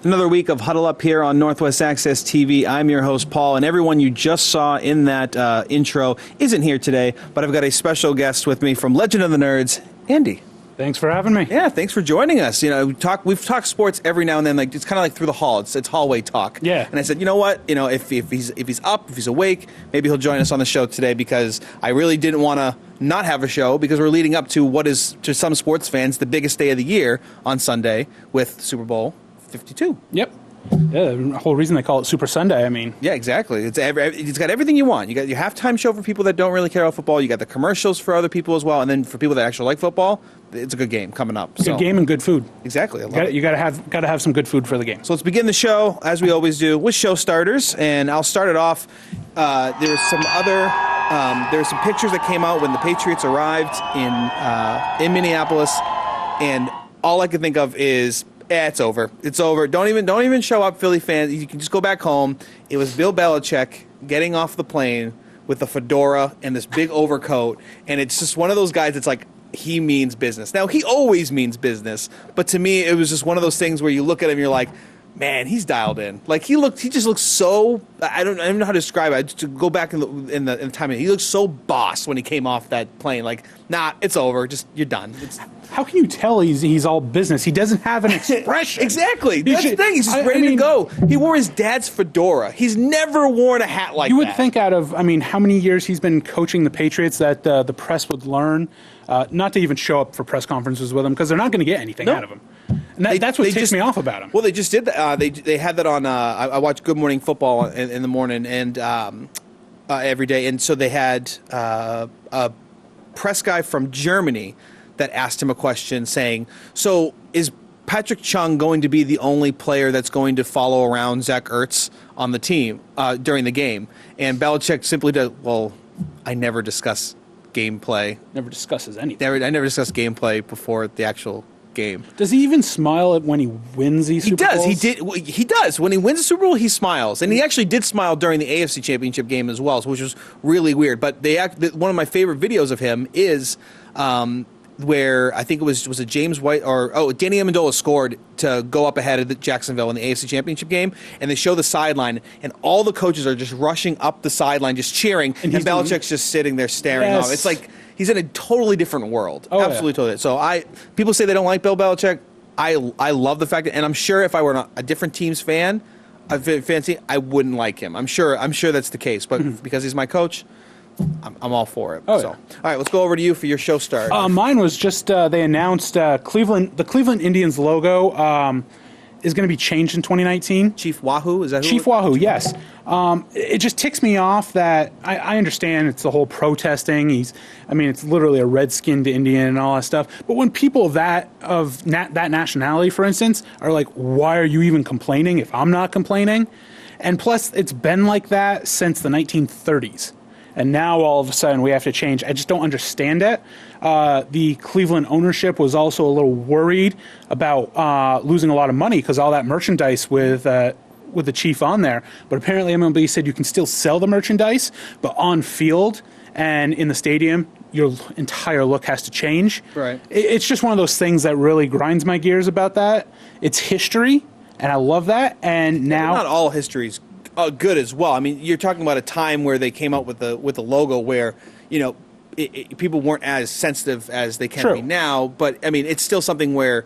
Another week of Huddle Up here on Northwest Access TV. I'm your host, Paul, and everyone you just saw in that intro isn't here today, but I've got a special guest with me from Legend of the Nerds, Andy. Thanks for having me. Yeah, thanks for joining us. You know, we've talked sports every now and then. Like it's kind of like through the hall. It's hallway talk. Yeah. And I said, you know what? You know, if he's up, if he's awake, maybe he'll join us on the show today because I really didn't want to not have a show because we're leading up to what is to some sports fans the biggest day of the year on Sunday with Super Bowl 52. Yep. Yeah, the whole reason they call it Super Sunday, I mean. Yeah, exactly. It's got everything you want. You got your halftime show for people that don't really care about football. You got the commercials for other people as well. And then for people that actually like football, it's a good game coming up. Good game and good food. Exactly. You got to have some good food for the game. So let's begin the show, as we always do, with show starters. And I'll start it off. There's some pictures that came out when the Patriots arrived in Minneapolis. And all I could think of is, it's over. It's over. Don't even show up, Philly fans. You can just go back home. It was Bill Belichick getting off the plane with a fedora and this big overcoat, and it's just one of those guys that's like, he means business. Now, he always means business, but to me, it was just one of those things where you look at him and you're like, man, he's dialed in. Like, he just looks so, I don't know how to describe it. To go back in the time, he looked so boss when he came off that plane. Like, nah, it's over. Just, you're done. How can you tell he's all business? He doesn't have an expression. Exactly. That's the thing. He's just ready to go. He wore his dad's fedora. He's never worn a hat like that. You would think out of, how many years he's been coaching the Patriots that the press would learn not to even show up for press conferences with him because they're not going to get anything out of him. And that's what takes me off about him. Well, they just did that. They had that on. I watch Good Morning Football in the morning and every day, and so they had a press guy from Germany that asked him a question saying, "So is Patrick Chung going to be the only player that's going to follow around Zach Ertz on the team during the game?" And Belichick simply did, "Well, I never discuss gameplay. Never discusses anything. I never discuss gameplay before the actual game." Does he even smile when he wins these Super Bowls? He does. When he wins the Super Bowl, he smiles. And he actually did smile during the AFC Championship game as well, which was really weird. But one of my favorite videos of him is where I think it was a James White Danny Amendola scored to go up ahead of Jacksonville in the AFC Championship game, and they show the sideline, and all the coaches are just rushing up the sideline, just cheering, and Belichick's just sitting there staring off. It's like he's in a totally different world. Oh, absolutely, totally. So people say they don't like Bill Belichick. I love the fact that, and I'm sure if I were a different team's fan, I wouldn't like him. I'm sure that's the case, but because he's my coach, I'm all for it. All right, let's go over to you for your show start. Mine was just they announced the Cleveland Indians logo is going to be changed in 2019. Chief Wahoo, is that who? Chief Wahoo, yes. It just ticks me off that I understand it's the whole protesting. It's literally a red-skinned Indian and all that stuff. But when people of that nationality, for instance, are like, why are you even complaining if I'm not complaining? And plus, it's been like that since the 1930s. And now all of a sudden we have to change. I just don't understand it. The Cleveland ownership was also a little worried about losing a lot of money because all that merchandise with the Chief on there. But apparently MLB said you can still sell the merchandise, but on field and in the stadium, your entire look has to change. Right. It's just one of those things that really grinds my gears about that. It's history, and I love that. And now, not all history's good as well. I mean, you're talking about a time where they came out with the logo where, people weren't as sensitive as they can be now. But I mean, it's still something where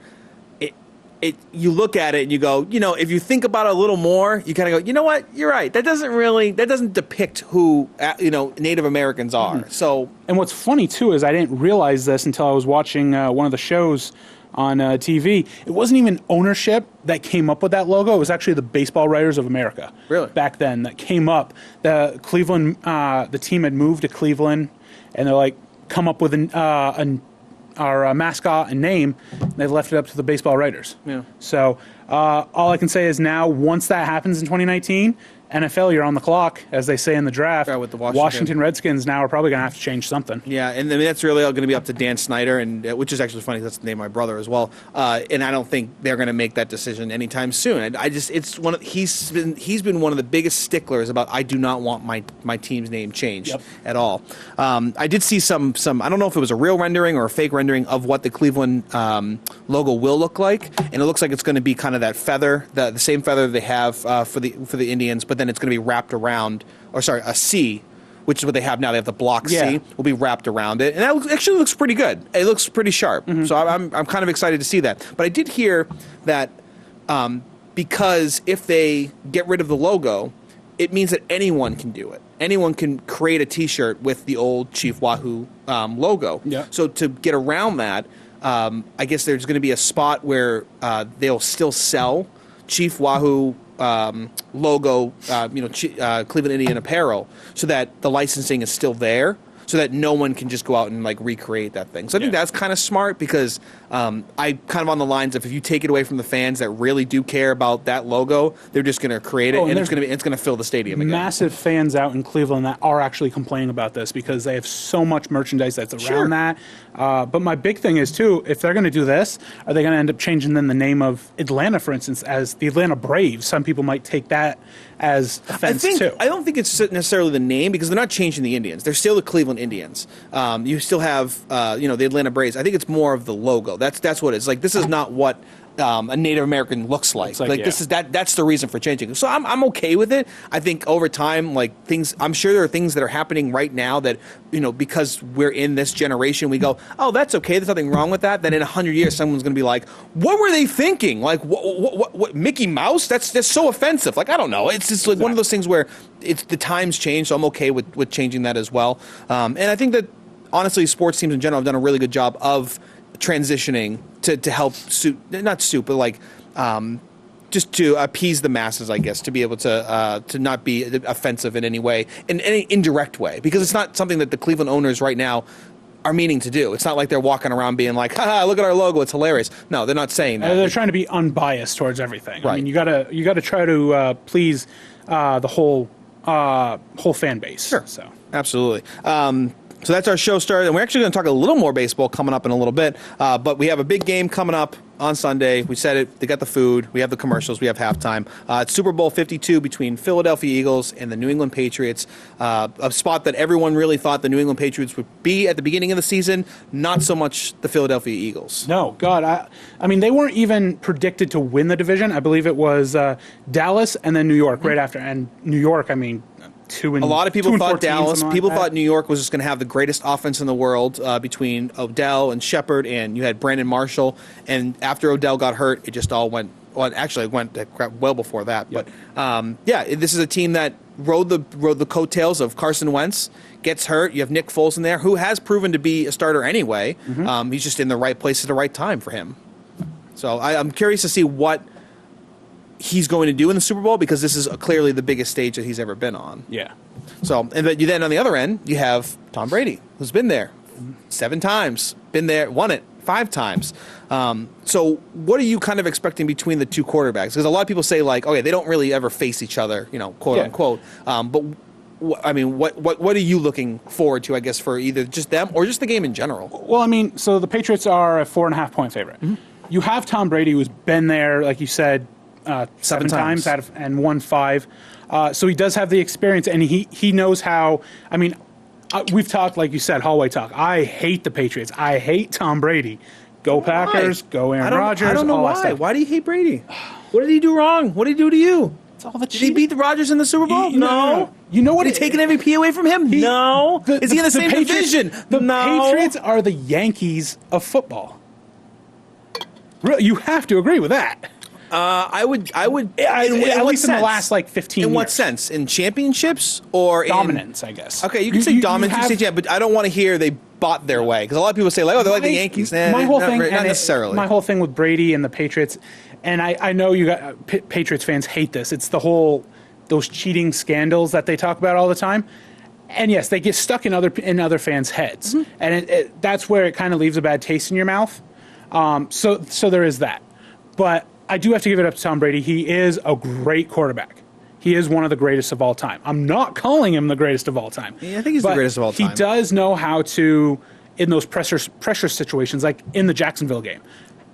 you look at it and you go, if you think about it a little more, you kind of go, you know what, you're right. That doesn't depict who Native Americans are. Mm-hmm. So, and what's funny too is I didn't realize this until I was watching one of the shows on TV. It wasn't even ownership that came up with that logo. It was actually the Baseball Writers of America. Really? Back then that came up. The Cleveland, the team had moved to Cleveland, and they're like, come up with our mascot and name. And they left it up to the Baseball Writers. Yeah. So all I can say is now, once that happens in 2019, NFL, you're on the clock, as they say in the draft. Yeah, with the Washington Redskins now are probably going to have to change something. Yeah, and I mean, that's really all going to be up to Dan Snyder, and which is actually funny. That's the name of my brother as well. And I don't think they're going to make that decision anytime soon. It's he's been one of the biggest sticklers about I do not want my team's name changed at all. I did see some I don't know if it was a real rendering or a fake rendering of what the Cleveland logo will look like, and it looks like it's going to be kind of that feather, the same feather they have for the Indians, but then it's going to be wrapped around, a C, which is what they have now. They have the block C, will be wrapped around it, and that actually looks pretty good. It looks pretty sharp. Mm-hmm. So I'm kind of excited to see that. But I did hear that because if they get rid of the logo, it means that anyone can do it. Anyone can create a T-shirt with the old Chief Wahoo logo. Yeah. So to get around that, I guess there's going to be a spot where they'll still sell Chief Wahoo logo, Cleveland Indian apparel, so that the licensing is still there, so that no one can just go out and like recreate that thing. So I think that's kind of smart, because I kind of on the lines of, if you take it away from the fans that really do care about that logo, they're just going to create it, and it's going to fill the stadium again. Massive fans out in Cleveland that are actually complaining about this, because they have so much merchandise that's around that. But my big thing is too, if they're going to do this, are they going to end up changing then the name of Atlanta, for instance, as the Atlanta Braves? Some people might take that as offense too. I don't think it's necessarily the name, because they're not changing the Indians. They're still the Cleveland Indians. You still have the Atlanta Braves. I think it's more of the logo. That's what it is. Like, this is not what a Native American looks like. This is that's the reason for changing it. So I'm okay with it. I think over time, I'm sure there are things that are happening right now that, because we're in this generation, we go, oh, that's okay, there's nothing wrong with that. Then in 100 years, someone's going to be like, what were they thinking? Like, what Mickey Mouse? That's so offensive. Like, I don't know. It's just like one of those things where the times change, so I'm okay with changing that as well. And I think that, honestly, sports teams in general have done a really good job of transitioning to help just to appease the masses, I guess, to be able to not be offensive in any way, in any indirect way, because it's not something that the Cleveland owners right now are meaning to do. It's not like they're walking around being like, "Ha, look at our logo, it's hilarious." No, they're not saying that. They're trying to be unbiased towards everything. Right. I mean, you gotta try to please the whole fan base. Sure. So absolutely. So that's our show started, and we're actually going to talk a little more baseball coming up in a little bit. But we have a big game coming up on Sunday. We said it. They got the food. We have the commercials. We have halftime. It's Super Bowl 52 between Philadelphia Eagles and the New England Patriots. A spot that everyone really thought the New England Patriots would be at the beginning of the season. Not so much the Philadelphia Eagles. No, God. I mean, they weren't even predicted to win the division. I believe it was Dallas and then New York right after. And New York, I mean, a lot of people thought Dallas. People thought New York was just going to have the greatest offense in the world between Odell and Shepard, and you had Brandon Marshall. And after Odell got hurt, it just all went. Well, actually, it went well before that. Yep. But this is a team that rode the coattails of Carson Wentz. Gets hurt. You have Nick Foles in there, who has proven to be a starter anyway. Mm-hmm. He's just in the right place at the right time for him. So I'm curious to see what he's going to do in the Super Bowl, because this is clearly the biggest stage that he's ever been on. Yeah. So, and then on the other end, you have Tom Brady, who's been there 7 times, been there, won it 5 times. So what are you kind of expecting between the two quarterbacks? Because a lot of people say, like, okay, they don't really ever face each other, quote unquote. But I mean, what are you looking forward to, I guess, for either just them or just the game in general? Well, I mean, so the Patriots are a 4.5-point favorite. Mm-hmm. You have Tom Brady, who's been there, like you said, 7 times and won 5. So he does have the experience, and he knows how. I mean, we've talked, like you said, hallway talk. I hate the Patriots. I hate Tom Brady. Go Packers. Go Aaron Rodgers. I don't know why. Why do you hate Brady? What did he do wrong? What did he do to you? It's all the Did he beat the Rodgers in the Super Bowl? No. You know what? Did he take an MVP away from him? No. Is he in the same division? The Patriots are the Yankees of football. Really, you have to agree with that. I would. At least in the last 15 years. In what sense? In championships or dominance? I guess. Okay, you can say dominance. But I don't want to hear they bought their way, because a lot of people say, like, oh, they're like the Yankees. My whole thing, not necessarily. My whole thing with Brady and the Patriots, and I know you got Patriots fans hate this. It's those cheating scandals that they talk about all the time. And yes, they get stuck in other fans' heads, mm-hmm. and that's where it kind of leaves a bad taste in your mouth. So there is that, but I do have to give it up to Tom Brady. He is a great quarterback. He is one of the greatest of all time. I'm not calling him the greatest of all time. Yeah, I think he's the greatest of all time. He does know how to, in those pressure situations, like in the Jacksonville game,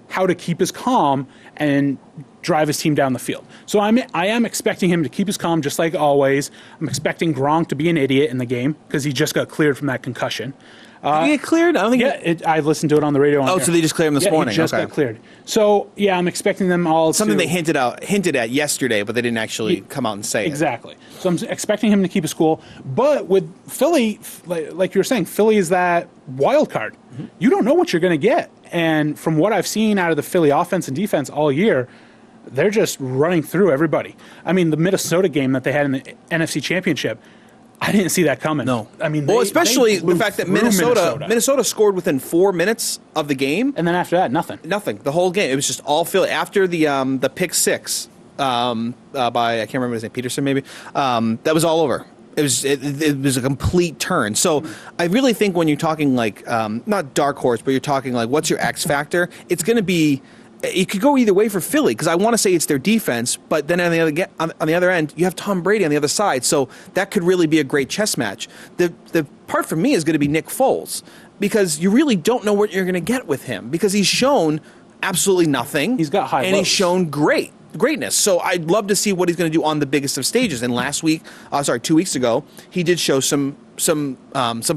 how to keep his calm and drive his team down the field. So I am expecting him to keep his calm just like always. I'm expecting Gronk to be an idiot in the game because he just got cleared from that concussion. Did he get cleared? I don't think. Yeah, I listened to it on the radio. So they just cleared him this morning. He just got cleared. So yeah, I'm expecting them all. Something they hinted at yesterday, but they didn't actually come out and say exactly. So I'm expecting him to keep his cool. But with Philly, like you were saying, Philly is that wild card. Mm-hmm. You don't know what you're going to get. And from what I've seen out of the Philly offense and defense all year, they're just running through everybody. I mean, the Minnesota game that they had in the NFC Championship, I didn't see that coming. No. I mean, especially the fact that Minnesota scored within 4 minutes of the game. And then after that, nothing. Nothing. The whole game. It was just all Philly. After the pick six by, I can't remember his name, Peterson maybe, that was all over. It was a complete turn. So I really think when you're talking like, not dark horse, but you're talking like what's your X factor, it's going to be, it could go either way for Philly because I want to say it's their defense, but then on the other end, you have Tom Brady on the other side. So that could really be a great chess match. The part for me is going to be Nick Foles because you really don't know what you're going to get with him because he's shown absolutely nothing. He's got high and lows. He's shown greatness. So I'd love to see what he's going to do on the biggest of stages. And 2 weeks ago, he did show some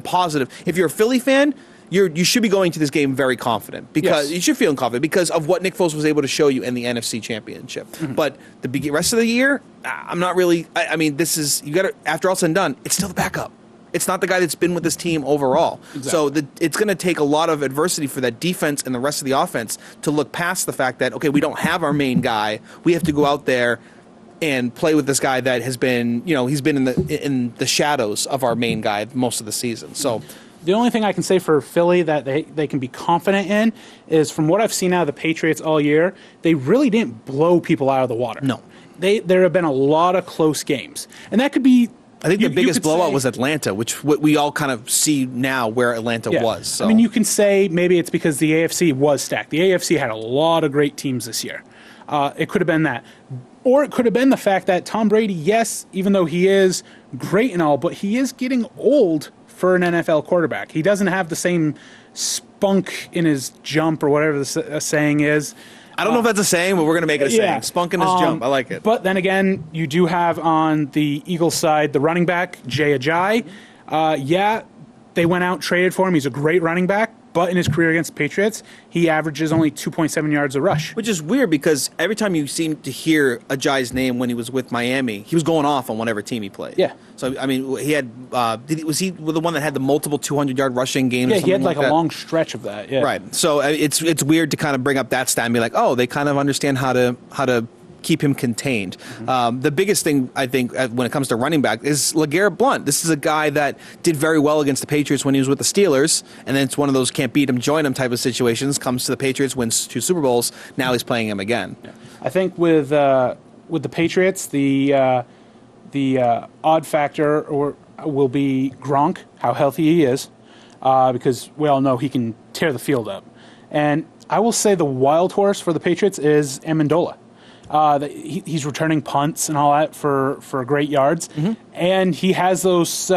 positive. If you're a Philly fan, you should be going to this game very confident because you should feel confident because of what Nick Foles was able to show you in the NFC Championship. Mm-hmm. But the rest of the year, I'm not really. I mean, this is you got to. After all said and done, it's still the backup. It's not the guy that's been with this team overall. Exactly. So it's going to take a lot of adversity for that defense and the rest of the offense to look past the fact that okay, we don't have our main guy. We have to go out there and play with this guy that has been, he's been in the shadows of our main guy most of the season. So. The only thing I can say for Philly that they can be confident in is from what I've seen out of the Patriots all year, they really didn't blow people out of the water. No. There have been a lot of close games. And that could be... I think the biggest blowout was Atlanta, which we all kind of see now where Atlanta was. So. I mean, you can say maybe it's because the AFC was stacked. The AFC had a lot of great teams this year. It could have been that. Or it could have been the fact that Tom Brady, yes, even though he is great and all, but he is getting old for an NFL quarterback. He doesn't have the same spunk in his jump or whatever the saying is. I don't know if that's a saying, but we're going to make it a saying. Spunk in his jump. I like it. But then again, you do have on the Eagles side the running back, Jay Ajayi. They went out, traded for him. He's a great running back. But in his career against the Patriots, he averages only 2.7 yards a rush. Which is weird because every time you seem to hear Ajayi's name when he was with Miami, he was going off on whatever team he played. Yeah. So, I mean, he had was he the one that had the multiple 200-yard rushing games? Yeah, he had like a long stretch of that. Yeah. Right. So it's weird to kind of bring up that stat and be like, oh, they kind of understand how to keep him contained. Mm-hmm. The biggest thing, I think, when it comes to running back is LeGarrette Blount. This is a guy that did very well against the Patriots when he was with the Steelers, and then it's one of those can't beat him, join him type of situations. Comes to the Patriots, wins 2 Super Bowls. Now he's playing him again. Yeah. I think with the Patriots, the odd factor will be Gronk, how healthy he is, because we all know he can tear the field up. And I will say the wild horse for the Patriots is Amendola. He's returning punts and all that for great yards, mm-hmm. and he has those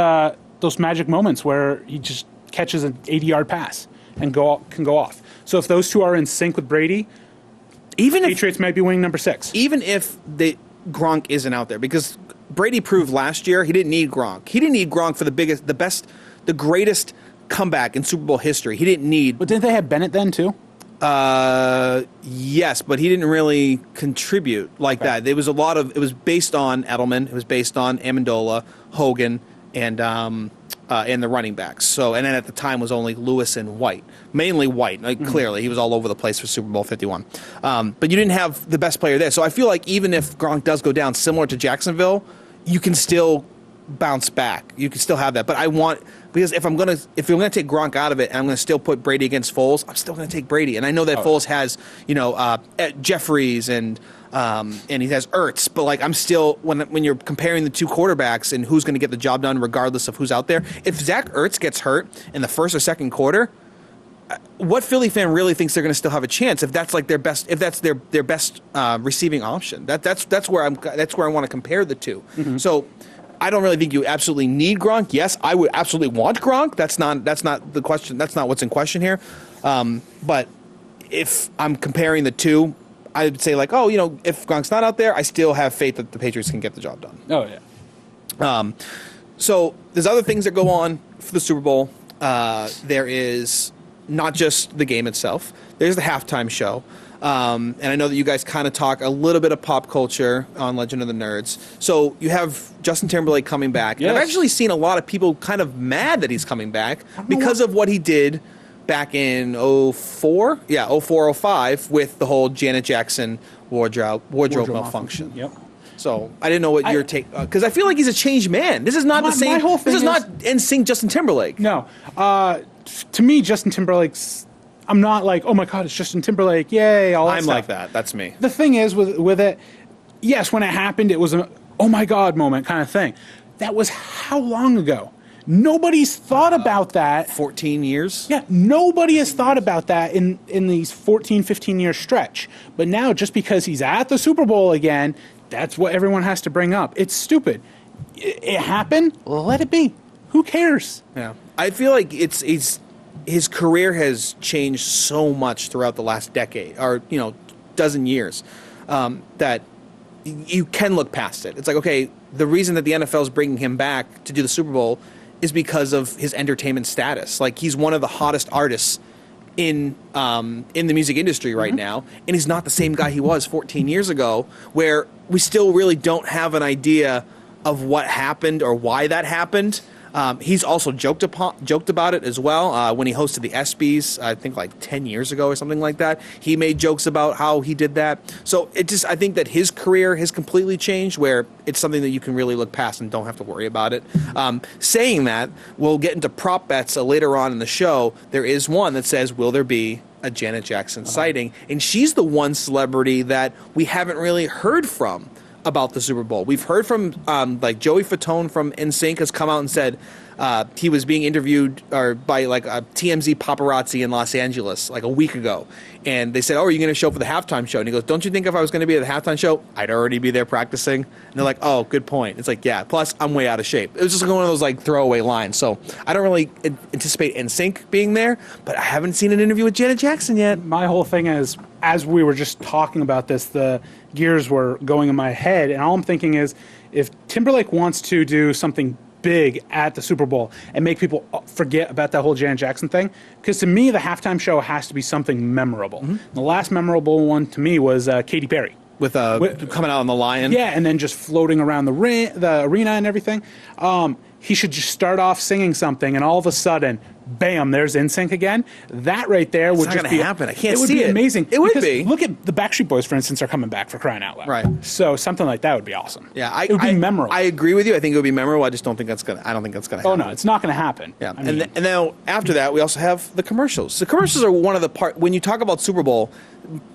magic moments where he just catches an 80-yard pass and can go off. So if those two are in sync with Brady, Patriots might be winning number 6. Even if Gronk isn't out there, because Brady proved last year he didn't need Gronk. He didn't need Gronk for the greatest comeback in Super Bowl history. He didn't need. But didn't they have Bennett then too? Yes, but he didn't really contribute like that. It was based on Edelman. It was based on Amendola, Hogan, and the running backs. So, and then at the time was only Lewis and White, mainly White. Like, mm-hmm. Clearly, he was all over the place for Super Bowl 51. But you didn't have the best player there. So I feel like even if Gronk does go down, similar to Jacksonville, you can still bounce back. You can still have that. But because if you're gonna take Gronk out of it and I'm gonna still put Brady against Foles, I'm still gonna take Brady. And I know that Foles has Jeffries and he has Ertz, but like I'm still when you're comparing the two quarterbacks and who's gonna get the job done regardless of who's out there, if Zach Ertz gets hurt in the first or second quarter, what Philly fan really thinks they're going to still have a chance if that's like their best, if that's their best receiving option? That's where I want to compare the two. Mm-hmm. So I don't really think you absolutely need Gronk. Yes, I would absolutely want Gronk. That's not the question. That's not what's in question here. But if I'm comparing the two, I would say like, if Gronk's not out there, I still have faith that the Patriots can get the job done. Oh yeah. So there's other things that go on for the Super Bowl. There is not just the game itself. There's the halftime show. And I know that you guys kind of talk a little bit of pop culture on Legend of the Nerds. So you have Justin Timberlake coming back. Yes. And I've actually seen a lot of people kind of mad that he's coming back because of what he did back in 04? Yeah, 04, 05 with the whole Janet Jackson wardrobe malfunction. Yep. So I didn't know what your take, because I feel like he's a changed man. This is not the same. This is not NSYNC Justin Timberlake. No. To me, Justin Timberlake's, I'm not like, oh my God, it's Justin Timberlake, yay, all that I'm stuff. like that. That's me. The thing is with it, yes, when it happened, it was an oh my God moment kind of thing. That was how long ago? Nobody's thought about that. 14 years? Yeah, nobody has thought about that in these 14, 15-year stretch. But now, just because he's at the Super Bowl again, that's what everyone has to bring up. It's stupid. It happened, let it be. Who cares? Yeah. I feel like his career has changed so much throughout the last decade, or, dozen years, that you can look past it. It's like, okay, the reason that the NFL is bringing him back to do the Super Bowl is because of his entertainment status. Like, he's one of the hottest artists in the music industry right now, and he's not the same guy he was 14 years ago, where we still really don't have an idea of what happened or why that happened. He's also joked about it as well when he hosted the ESPYs, I think like 10 years ago or something like that. He made jokes about how he did that. So I think that his career has completely changed, where it's something that you can really look past and don't have to worry about it. Saying that, we'll get into prop bets later on in the show. There is one that says, will there be a Janet Jackson sighting? And she's the one celebrity that we haven't really heard from about the Super Bowl. We've heard from like Joey Fatone from NSYNC has come out and said he was being interviewed by like a TMZ paparazzi in Los Angeles like a week ago, and they said, "Oh, are you going to show up for the halftime show?" And he goes, "Don't you think if I was going to be at the halftime show, I'd already be there practicing?" And they're like, "Oh, good point." It's like, yeah. Plus, I'm way out of shape. It was just like one of those like throwaway lines. So I don't really anticipate NSYNC being there, but I haven't seen an interview with Janet Jackson yet. My whole thing is, as we were just talking about this, the gears were going in my head, and all I'm thinking is, if Timberlake wants to do something big at the Super Bowl and make people forget about that whole Janet Jackson thing, because to me the halftime show has to be something memorable. The last memorable one to me was Katy Perry with coming out on the Lion. Yeah, and then just floating around the arena and everything. He should just start off singing something, and all of a sudden, bam, there's NSYNC again. That right there would just be happen. I can't it would see be it. Amazing. It would because be. Look at the Backstreet Boys, for instance, are coming back, for crying out loud. Right. So something like that would be awesome. Yeah, it would be memorable. I agree with you. I think it would be memorable. I just don't think that's gonna. I don't think that's gonna happen. Oh no, it's not going to happen. Yeah, I mean, and now after that, we also have the commercials. The commercials are one of the part when you talk about Super Bowl.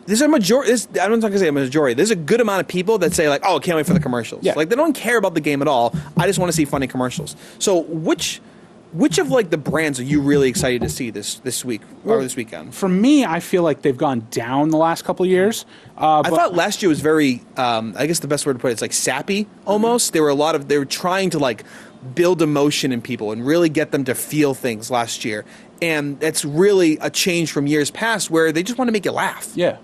There's a majority. I'm not going to say a majority. There's a good amount of people that say like, "Oh, I can't wait for the commercials." Yeah. Like they don't care about the game at all. I just want to see funny commercials. So which of like the brands are you really excited to see this week or this weekend? For me, I feel like they've gone down the last couple of years. I thought last year was very. I guess the best word to put it's like sappy almost. They were trying to like build emotion in people and really get them to feel things last year. And that's really a change from years past where they just want to make you laugh. Yeah.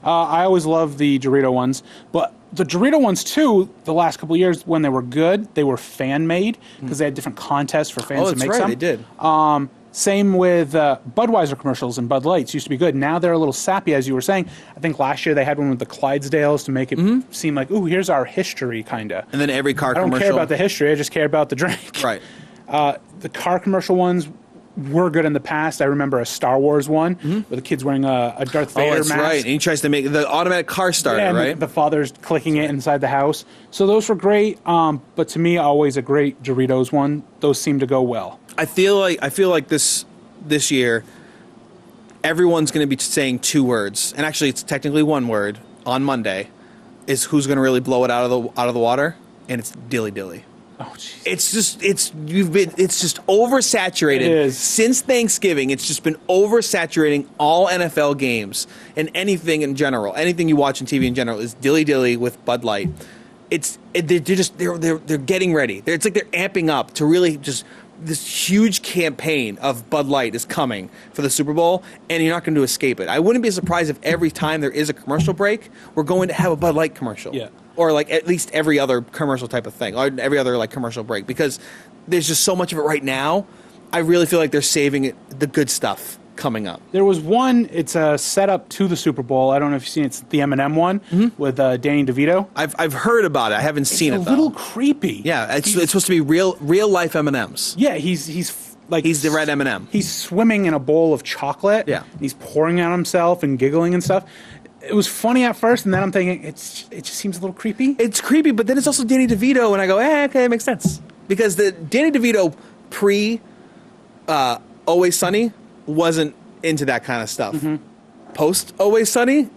I always loved the Dorito ones. But the Dorito ones, too, the last couple of years, when they were good, they were fan-made because they had different contests for fans to make some. They did. Same with Budweiser commercials and Bud Lights used to be good. Now they're a little sappy, as you were saying. I think last year they had one with the Clydesdales to make it seem like, ooh, here's our history, kind of. And then every car commercial. I don't care about the history. I just care about the drink. Right. The car commercial ones were good in the past. I remember a Star Wars one where the kid's wearing a Darth Vader mask. Right. And he tries to make the automatic car starter, and right? The father's clicking it inside the house. So those were great. But to me, always a great Doritos one. Those seem to go well. I feel like this year, everyone's going to be saying two words, and actually it's technically one word on Monday, is who's going to really blow it out of the water, and it's Dilly Dilly. Oh, jeez. It's just oversaturated. It is. Since Thanksgiving. It's just been oversaturating all NFL games and anything in general. Anything you watch on TV in general is dilly with Bud Light. They're getting ready. It's like they're amping up to really just. This huge campaign of Bud Light is coming for the Super Bowl, and you're not going to escape it. I wouldn't be surprised if every time there is a commercial break, we're going to have a Bud Light commercial. Yeah. Or like at least every other commercial type of thing, or every other like commercial break, because there's just so much of it right now. I really feel like they're saving it, the good stuff coming up. There was one. It's a setup to the Super Bowl. I don't know if you've seen it. It's the M&M one with Danny DeVito. I've heard about it. I haven't seen it though. It's a little creepy. Yeah, it's supposed to be real life M&Ms. Yeah, he's like He's the red M&M. He's swimming in a bowl of chocolate. Yeah. And he's pouring on himself and giggling and stuff. It was funny at first, and then I'm thinking it just seems a little creepy. It's creepy, but then it's also Danny DeVito, and I go, okay, it makes sense because the Danny DeVito pre Always Sunny wasn't into that kind of stuff. Post Always Sunny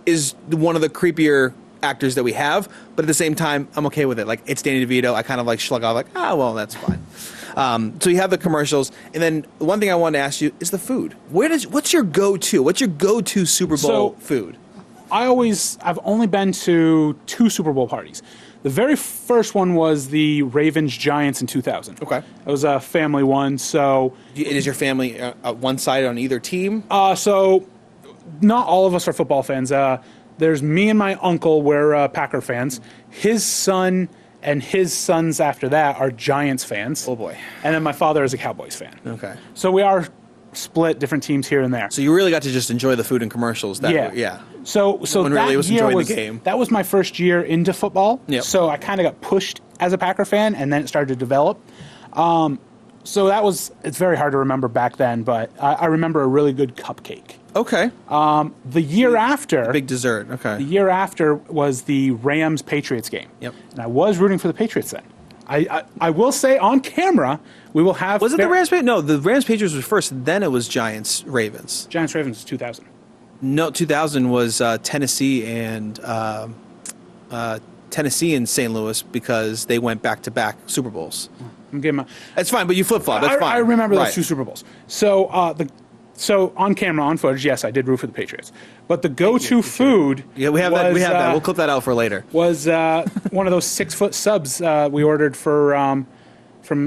is one of the creepier actors that we have, but at the same time, I'm okay with it. Like, it's Danny DeVito. I kind of like shrug off, like, well, that's fine. So you have the commercials, and then one thing I wanted to ask you is the food. What's your go-to? What's your go-to Super Bowl food? I've only been to 2 Super Bowl parties. The very first one was the Ravens-Giants in 2000. Okay. It was a family one, so... Is your family one side on either team? So not all of us are football fans. There's me and my uncle, we're Packer fans. His son and his sons after that are Giants fans. Oh, boy. And then my father is a Cowboys fan. Okay. So we are split different teams here and there. So you really got to just enjoy the food and commercials. Yeah. So When that really was year enjoying the game. That was my first year into football. Yep. So I kind of got pushed as a Packer fan, and then it started to develop. So it's very hard to remember back then, but I remember a really good cupcake. Okay. The year after... Big dessert. Okay. The year after was the Rams-Patriots game. Yep. And I was rooting for the Patriots then. I will say on camera, we will have... Was it the Rams? No, the Rams-Patriots was first, then it was Giants-Ravens. Giants-Ravens was 2000. No, 2000 was Tennessee and St. Louis because they went back-to-back Super Bowls. I'm getting my... That's fine, but you flip-flop. That's fine. I remember those Right. 2 Super Bowls. So on camera, on footage, yes, I did root for the Patriots. But the go-to food... Yeah, we have that. We'll clip that out for later. Was one of those 6-foot subs we ordered from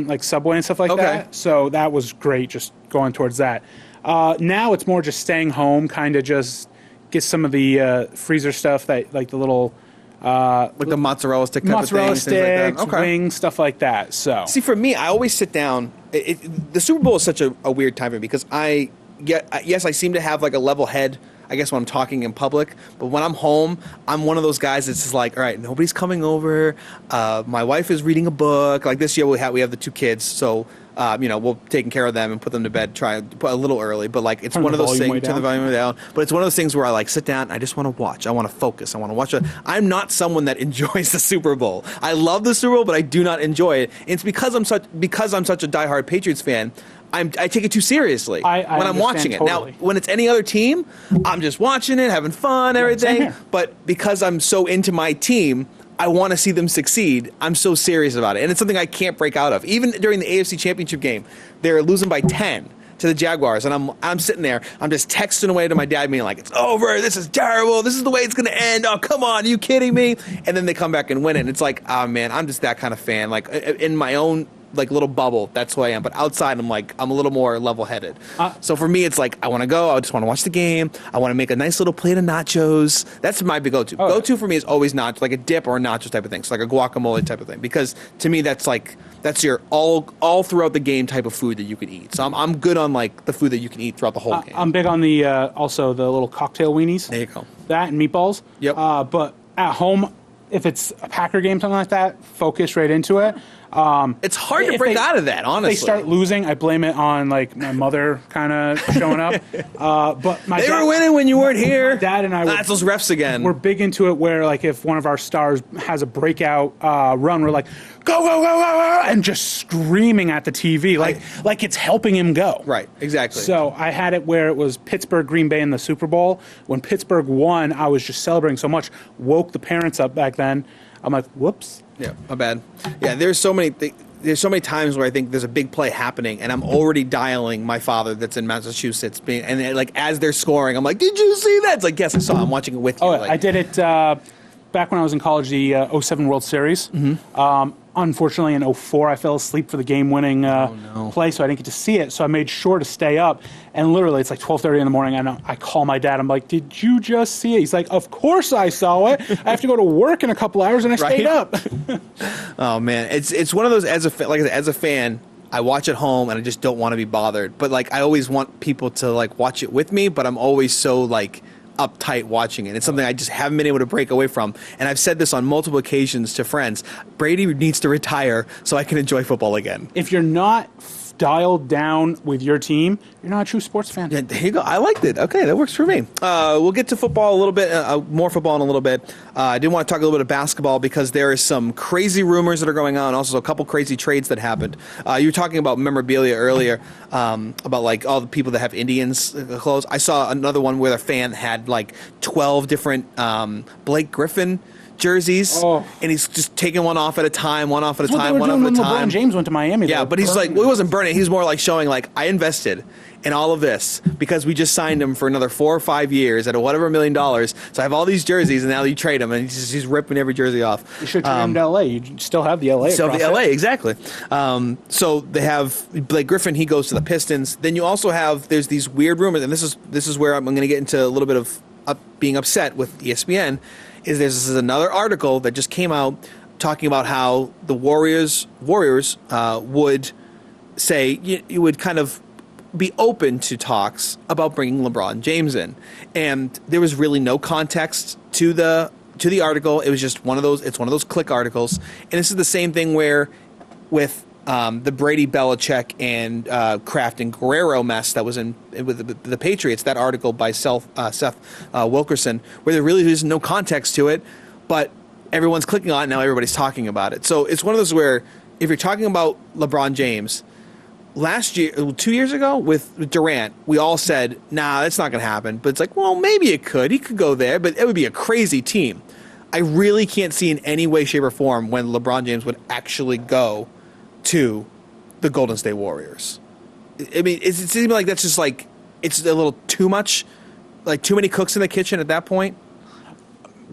like Subway and stuff like that. So that was great, just going towards that. Now it's more just staying home, kind of just get some of the freezer stuff, that like the little... like the mozzarella stick type mozzarella of thing, things sticks, like that. wings, stuff like that. So See, for me, I always sit down. The Super Bowl is such a weird time for me because I seem to have like a level head, I guess, when I'm talking in public. But when I'm home, I'm one of those guys that's just like, all right, nobody's coming over. My wife is reading a book. Like this year, we have the 2 kids, so we'll taking care of them and put them to bed. Try a little early, but like it's one of those things. Turn the volume down. But it's one of those things where I like sit down. And I just want to watch. I want to focus. I want to watch it. I'm not someone that enjoys the Super Bowl. I love the Super Bowl, but I do not enjoy it. And it's because I'm such a diehard Patriots fan. I take it too seriously when I'm watching it. Totally. Now, when it's any other team, I'm just watching it, having fun, everything. But because I'm so into my team, I want to see them succeed. I'm so serious about it. And it's something I can't break out of. Even during the AFC Championship game, they're losing by 10 to the Jaguars. And I'm sitting there, I'm just texting away to my dad being like, it's over. This is terrible. This is the way it's going to end. Oh, come on. Are you kidding me? And then they come back and win it. And it's like, oh, man, I'm just that kind of fan. Like, in my own like little bubble, that's who I am. But outside, I'm a little more level-headed. So for me, it's like I want to go. I just want to watch the game. I want to make a nice little plate of nachos. That's my big go-to. Go-to for me is always nachos, like a dip or a nachos type of thing. So like a guacamole type of thing. Because to me, that's your all throughout the game type of food that you can eat. So I'm good on like the food that you can eat throughout the whole game. I'm big on the also the little cocktail weenies. There you go. That and meatballs. Yep. But at home, if it's a Packer game, something like that, focus right into it. It's hard to break out of that, honestly. If they start losing, I blame it on like my mother kind of showing up. But they were winning when you weren't here. My dad and I that's those refs again. We're big into it where like if one of our stars has a breakout run, we're like, go, go, go, go, go, and just screaming at the TV like it's helping him go. Right, exactly. So I had it where it was Pittsburgh, Green Bay in the Super Bowl. When Pittsburgh won, I was just celebrating so much, woke the parents up back then. I'm like, whoops. Yeah, my bad. Yeah, there's so many times where I think there's a big play happening, and I'm already dialing my father that's in Massachusetts, and as they're scoring, I'm like, "Did you see that?" It's like, "Yes, I saw. I'm watching it with you." Oh, like, I did it back when I was in college, the '07 World Series. Unfortunately, in '04, I fell asleep for the game-winning play, so I didn't get to see it. So I made sure to stay up, and literally, it's like 12:30 in the morning, and I call my dad. I'm like, "Did you just see it?" He's like, "Of course I saw it. I have to go to work in a couple hours, and I stayed up." Oh man, it's one of those like I said, as a fan. I watch at home and I just don't want to be bothered. But like I always want people to like watch it with me, but I'm always so like uptight watching it. It's something I just haven't been able to break away from. And I've said this on multiple occasions to friends. Brady needs to retire so I can enjoy football again. If you're not dialed down with your team, you're not a true sports fan. Yeah, there you go. I liked it. Okay, that works for me. We'll get to football a little bit, more football in a little bit. I did want to talk a little bit of basketball because there is some crazy rumors that are going on, also a couple crazy trades that happened. You were talking about memorabilia earlier, about like all the people that have Indians clothes. I saw another one where a fan had like 12 different Blake Griffin jerseys, and he's just taking one off at a time, one off at a time, one off at a time. LeBron James went to Miami. Yeah, but he's like, well, he wasn't burning. He's more like showing, like, I invested in all of this because we just signed him for another 4 or 5 years at whatever $1 million. So I have all these jerseys, and now you trade him, and he's ripping every jersey off. You should trade him to L.A. You still have the L.A. Still have the L.A., exactly. So they have Blake Griffin. He goes to the Pistons. Then you also have, there's these weird rumors, and this is where I'm going to get into a little bit of being upset with ESPN, is there's another article that just came out talking about how the Warriors would say you would kind of be open to talks about bringing LeBron James in, and there was really no context to the article. It was just one of those click articles, and this is the same thing where with the Brady, Belichick, and Kraft and Guerrero mess that was in with the Patriots, that article by Seth Wilkerson, where there really is no context to it, but everyone's clicking on it, now everybody's talking about it. So it's one of those where if you're talking about LeBron James, last year, 2 years ago with Durant, we all said, nah, that's not going to happen. But it's like, well, maybe it could. He could go there, but it would be a crazy team. I really can't see in any way, shape, or form when LeBron James would actually go to the Golden State Warriors. I mean, it seems like that's just like, it's a little too much, like too many cooks in the kitchen at that point.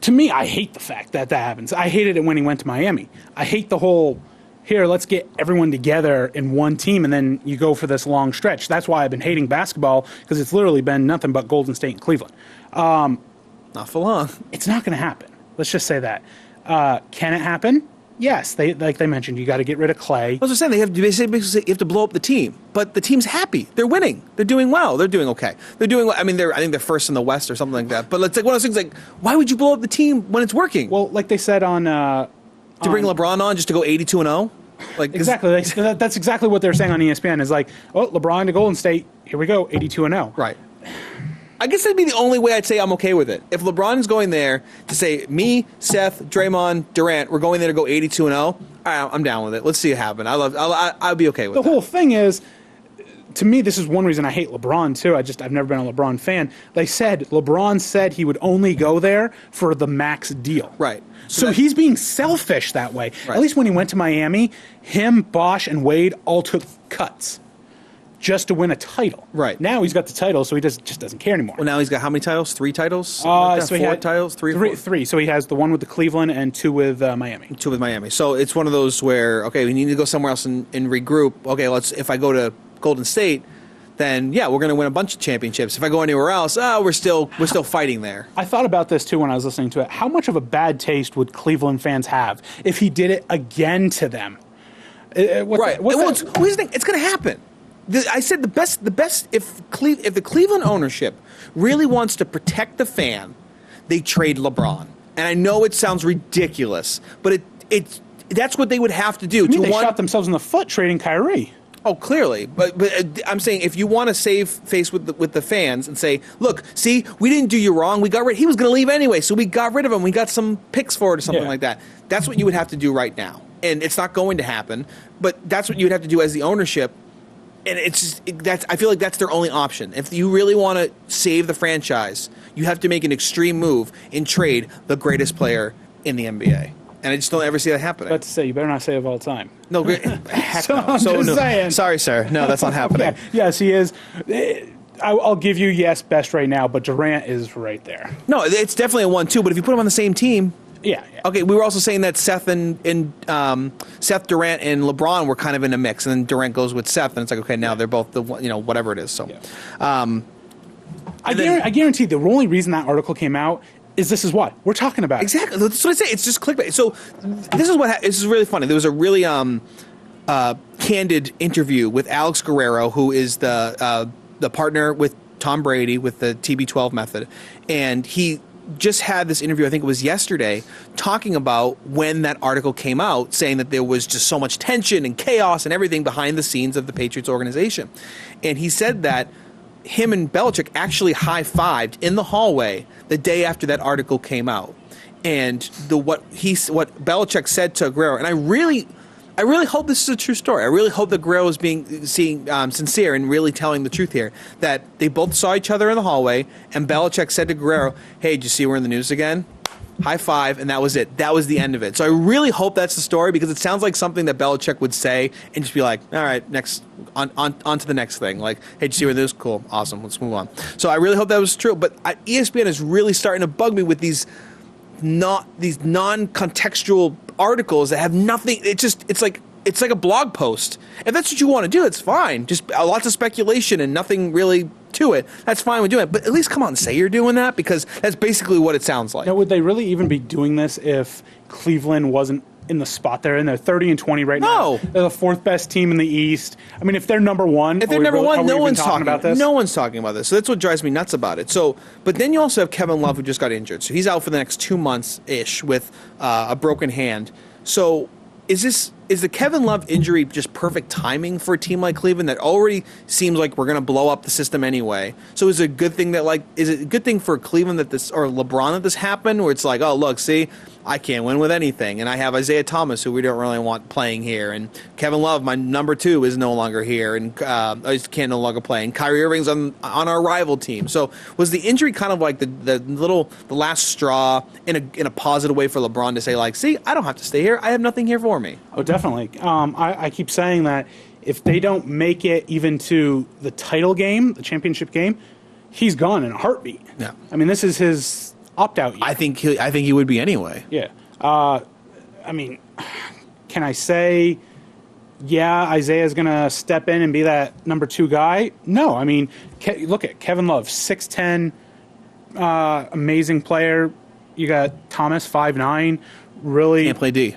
To me, I hate the fact that happens. I hated it when he went to Miami. I hate the whole, here, let's get everyone together in one team, and then you go for this long stretch. That's why I've been hating basketball, because it's literally been nothing but Golden State and Cleveland. Not for long. It's not going to happen. Let's just say that. Can it happen? Yes, like they mentioned, you got to get rid of Clay. I was just saying, you have to blow up the team, but the team's happy. They're winning. They're doing well. They're doing okay. They're doing well. I mean, I think they're first in the West or something like that. But it's like one of those things. Like, why would you blow up the team when it's working? Well, like they said on to bring LeBron on just to go 82-0. Like exactly. That's exactly what they're saying on ESPN. Is like, oh, LeBron to Golden State. Here we go, 82-0. Right. I guess that'd be the only way I'd say I'm okay with it. If LeBron is going there to say, me, Seth, Draymond, Durant, we're going there to go 82-0, all right, I'm down with it. Let's see it happen. I'll be okay with it. The whole thing is, to me, this is one reason I hate LeBron, too. I've never been a LeBron fan. LeBron said he would only go there for the max deal. Right. So he's being selfish that way. Right. At least when he went to Miami, him, Bosch, and Wade all took cuts just to win a title. Right. Now he's got the title, so he just doesn't care anymore. Well, now he's got how many titles? 3 titles? So Four titles? Three. So he has the one with the Cleveland and 2 with Miami. 2 with Miami. So it's one of those where, okay, we need to go somewhere else and regroup. Okay, if I go to Golden State, then yeah, we're going to win a bunch of championships. If I go anywhere else, we're still fighting there. I thought about this too when I was listening to it. How much of a bad taste would Cleveland fans have if he did it again to them? Right. Here's the thing. It's going to happen. I said the best if the Cleveland ownership really wants to protect the fan, they trade LeBron. And I know it sounds ridiculous, but that's what they would have to do. They shot themselves in the foot trading Kyrie. Oh, clearly, but I'm saying if you want to save face with the fans and say, look, see, we didn't do you wrong. We got rid. He was going to leave anyway, so we got rid of him. We got some picks for it or something like that. That's what you would have to do right now, and it's not going to happen. But that's what you would have to do as the ownership. And I feel like that's their only option. If you really want to save the franchise, you have to make an extreme move and trade the greatest player in the NBA. and I just don't ever see that happening. About to say, you better not say of all time. No, heck So no. I'm just saying. Sorry, sir. No, that's not happening. Okay. Yes, he is. I'll give you yes best right now, but Durant is right there. No, it's definitely a 1-2. But if you put them on the same team, Yeah. okay. We were also saying that Seth and Seth Durant and LeBron were kind of in a mix, and then Durant goes with Seth, and it's like, okay, now they're both the whatever it is. So, I guarantee the only reason that article came out is this is what we're talking about. exactly. That's what I say. It's just clickbait. So this is this is really funny. There was a really candid interview with Alex Guerrero, who is the partner with Tom Brady with the TB12 method, and he just had this interview, I think it was yesterday, talking about when that article came out, saying that there was just so much tension and chaos and everything behind the scenes of the Patriots organization. And he said that him and Belichick actually high-fived in the hallway the day after that article came out. And what Belichick said to Guerrero, and I really hope this is a true story. I really hope that Guerrero is being sincere and really telling the truth here. That they both saw each other in the hallway, and Belichick said to Guerrero, "Hey, did you see we're in the news again?" High five, and that was it. That was the end of it. So I really hope that's the story, because it sounds like something that Belichick would say and just be like, "All right, next on to the next thing." Like, "Hey, did you see we're in the news? Cool, awesome, let's move on." So I really hope that was true. But ESPN is really starting to bug me with these non-contextual articles that have nothing. It's like a blog post. If that's what you want to do, it's fine. Just lots of speculation and nothing really to it. That's fine with doing it. But at least come on and say you're doing that, because that's basically what it sounds like. Now, would they really even be doing this if Cleveland wasn't in the spot they're in? They're 30-20 right now. They're the fourth best team in the East. I mean, if they're number one, no one's talking about this. No one's talking about this. So that's what drives me nuts about it. So, but then you also have Kevin Love, who just got injured. So he's out for the next 2 months ish with a broken hand. So is the Kevin Love injury just perfect timing for a team like Cleveland that already seems like we're going to blow up the system anyway? So is it a good thing is it a good thing for Cleveland or LeBron that this happened, where it's like, oh, look, see, I can't win with anything, and I have Isaiah Thomas, who we don't really want playing here, and Kevin Love, my number 2, is no longer here, and I just can't no longer play, and Kyrie Irving's on our rival team. So was the injury kind of like the last straw in a positive way for LeBron to say, like, see, I don't have to stay here, I have nothing here for me? Oh, definitely. I keep saying that if they don't make it even to the title game, the championship game, he's gone in a heartbeat. Yeah. I mean, this is his opt-out year. I think he would be anyway. Yeah. I mean, can I say, yeah, Isaiah's going to step in and be that number 2 guy? No. I mean, look at Kevin Love, 6'10", amazing player. You got Thomas, 5'9", really can't play D.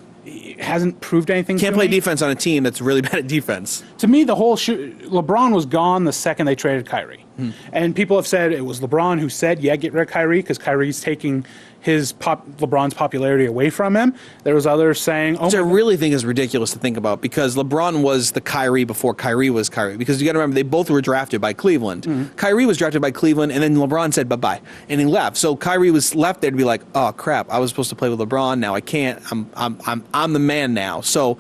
Hasn't proved anything. Can't play defense on a team that's really bad at defense. To me, the whole LeBron was gone the second they traded Kyrie. And people have said it was LeBron who said, yeah, get rid of Kyrie, because Kyrie's taking LeBron's popularity away from him. There was others saying, which I really think is ridiculous to think about, because LeBron was the Kyrie before Kyrie was Kyrie. Because you got to remember, they both were drafted by Cleveland. Kyrie was drafted by Cleveland, and then LeBron said bye-bye, and he left. So Kyrie was left there to be like, oh crap, I was supposed to play with LeBron, now I can't. I'm the man now. So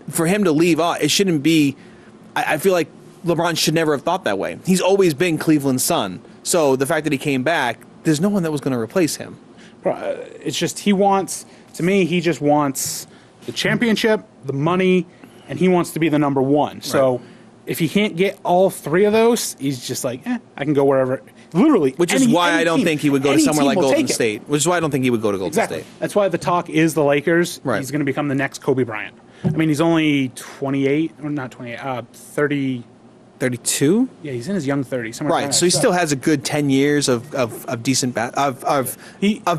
for him to leave, it shouldn't be. I feel like LeBron should never have thought that way. He's always been Cleveland's son. So the fact that he came back, there's no one that was going to replace him. It's just he just wants the championship, the money, and he wants to be the number 1. So if he can't get all 3 of those, he's just like, I can go wherever. Literally. Which is why I don't think he would go to somewhere like Golden State. Which is why I don't think he would go to Golden State. That's why the talk is the Lakers. Right. He's going to become the next Kobe Bryant. I mean, he's only 28, or not 28, 30. 32? Yeah, he's in his young 30s. Somewhere right, so he still has a good 10 years of decent of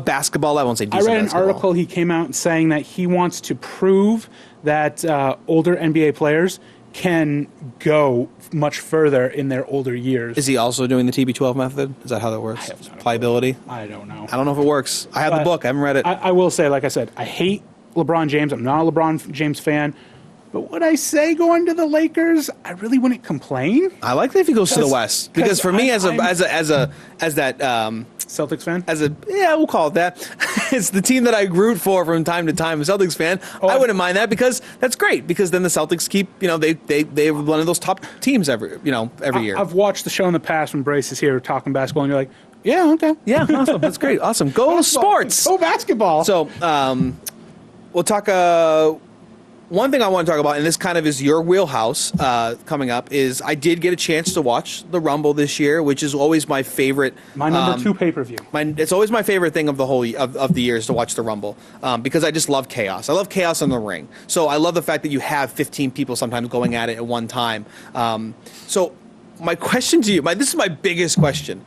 basketball. I won't say decent. I read basketball. An article he came out saying that he wants to prove that older NBA players can go much further in their older years. Is he also doing the TB12 method? Is that how that works? Pliability? I don't know. I don't know if it works. I have the book. I haven't read it. I will say, like I said, I hate LeBron James. I'm not a LeBron James fan. But would I say going to the Lakers? I really wouldn't complain. I like that if he goes to the West, because for me, as that Celtics fan, we'll call it that. It's the team that I root for from time to time. A Celtics fan, I wouldn't mind that, because that's great. Because then the Celtics keep, they're one of those top teams every year. I've watched the show in the past when Brace is here talking basketball, and you're like, yeah, okay, yeah, awesome, that's great, awesome, go sports, go basketball. So. we'll talk. One thing I want to talk about, and this kind of is your wheelhouse coming up, is I did get a chance to watch the Rumble this year, which is always my favorite. My number 2 pay-per-view. It's always my favorite thing of the whole of the year is to watch the Rumble because I just love chaos. I love chaos in the ring. So I love the fact that you have 15 people sometimes going at it at one time. So my question to you, this is my biggest question,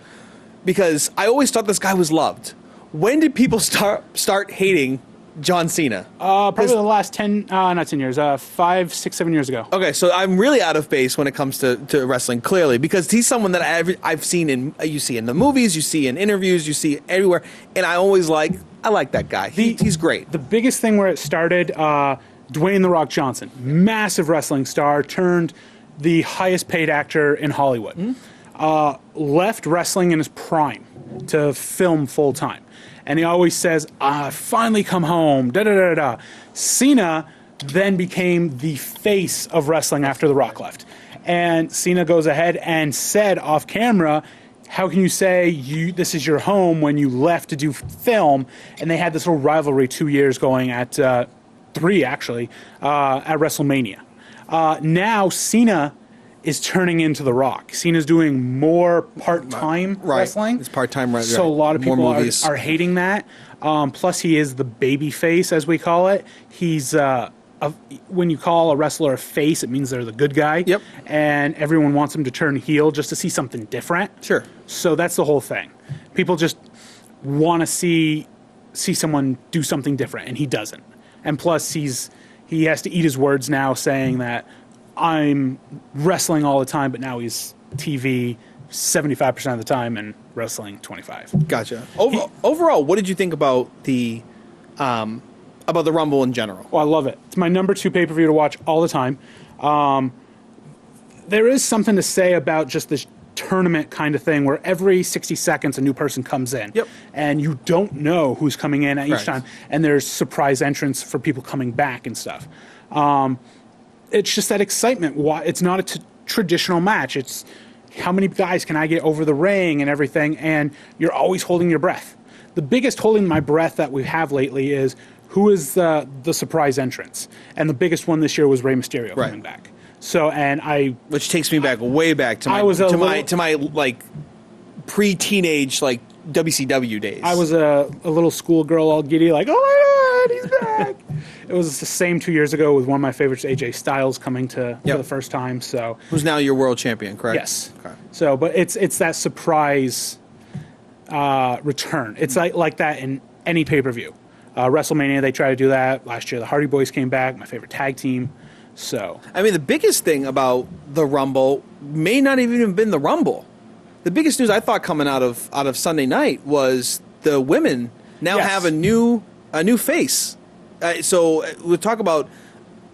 because I always thought this guy was loved. When did people start hating John Cena? Probably the last 10, not 10 years, 5, 6, 7 years ago. Okay, so I'm really out of base when it comes to wrestling, clearly, because he's someone that I've seen you see in the movies, you see in interviews, you see everywhere, and I always I like that guy. He's great. The biggest thing where it started, Dwayne "The Rock" Johnson, massive wrestling star, turned the highest paid actor in Hollywood. Left wrestling in his prime to film full time. And he always says, I finally come home, da-da-da-da. Cena then became the face of wrestling after The Rock left. And Cena goes ahead and said off camera, how can you say this is your home when you left to do film? And they had this little rivalry 2 years going at 3, actually, at WrestleMania. Now Cena is turning into The Rock. Cena's doing more part-time wrestling. It's part-time wrestling. So a lot of people are hating that. Plus, he is the baby face, as we call it. He's when you call a wrestler a face, it means they're the good guy. Yep. And everyone wants him to turn heel just to see something different. Sure. So that's the whole thing. People just want to see someone do something different, and he doesn't. And plus, he has to eat his words now, saying that I'm wrestling all the time, but now he's TV 75% of the time and wrestling 25%. Gotcha. Overall, what did you think about the Rumble in general? Well, I love it. It's my number 2 pay-per-view to watch all the time. There is something to say about just this tournament kind of thing where every 60 seconds a new person comes in. Yep. And you don't know who's coming in at each time. And there's surprise entrants for people coming back and stuff. It's just that excitement. It's not a traditional match. It's how many guys can I get over the ring and everything, and you're always holding your breath. The biggest holding my breath that we have lately is who is the surprise entrance, and the biggest one this year was Rey Mysterio coming back. So, which takes me way back to my like pre-teenage WCW days. I was a little schoolgirl, all giddy, like, oh my God, he's back. It was the same 2 years ago with one of my favorites, AJ Styles, coming for the first time. So, who's now your world champion, correct? Yes. Okay. So, but it's that surprise return. It's like that in any pay-per-view. WrestleMania, they try to do that. Last year, the Hardy Boys came back, my favorite tag team. So, I mean, the biggest thing about the Rumble may not even have been the Rumble. The biggest news I thought coming out of Sunday night was the women now have a new face. So we talk about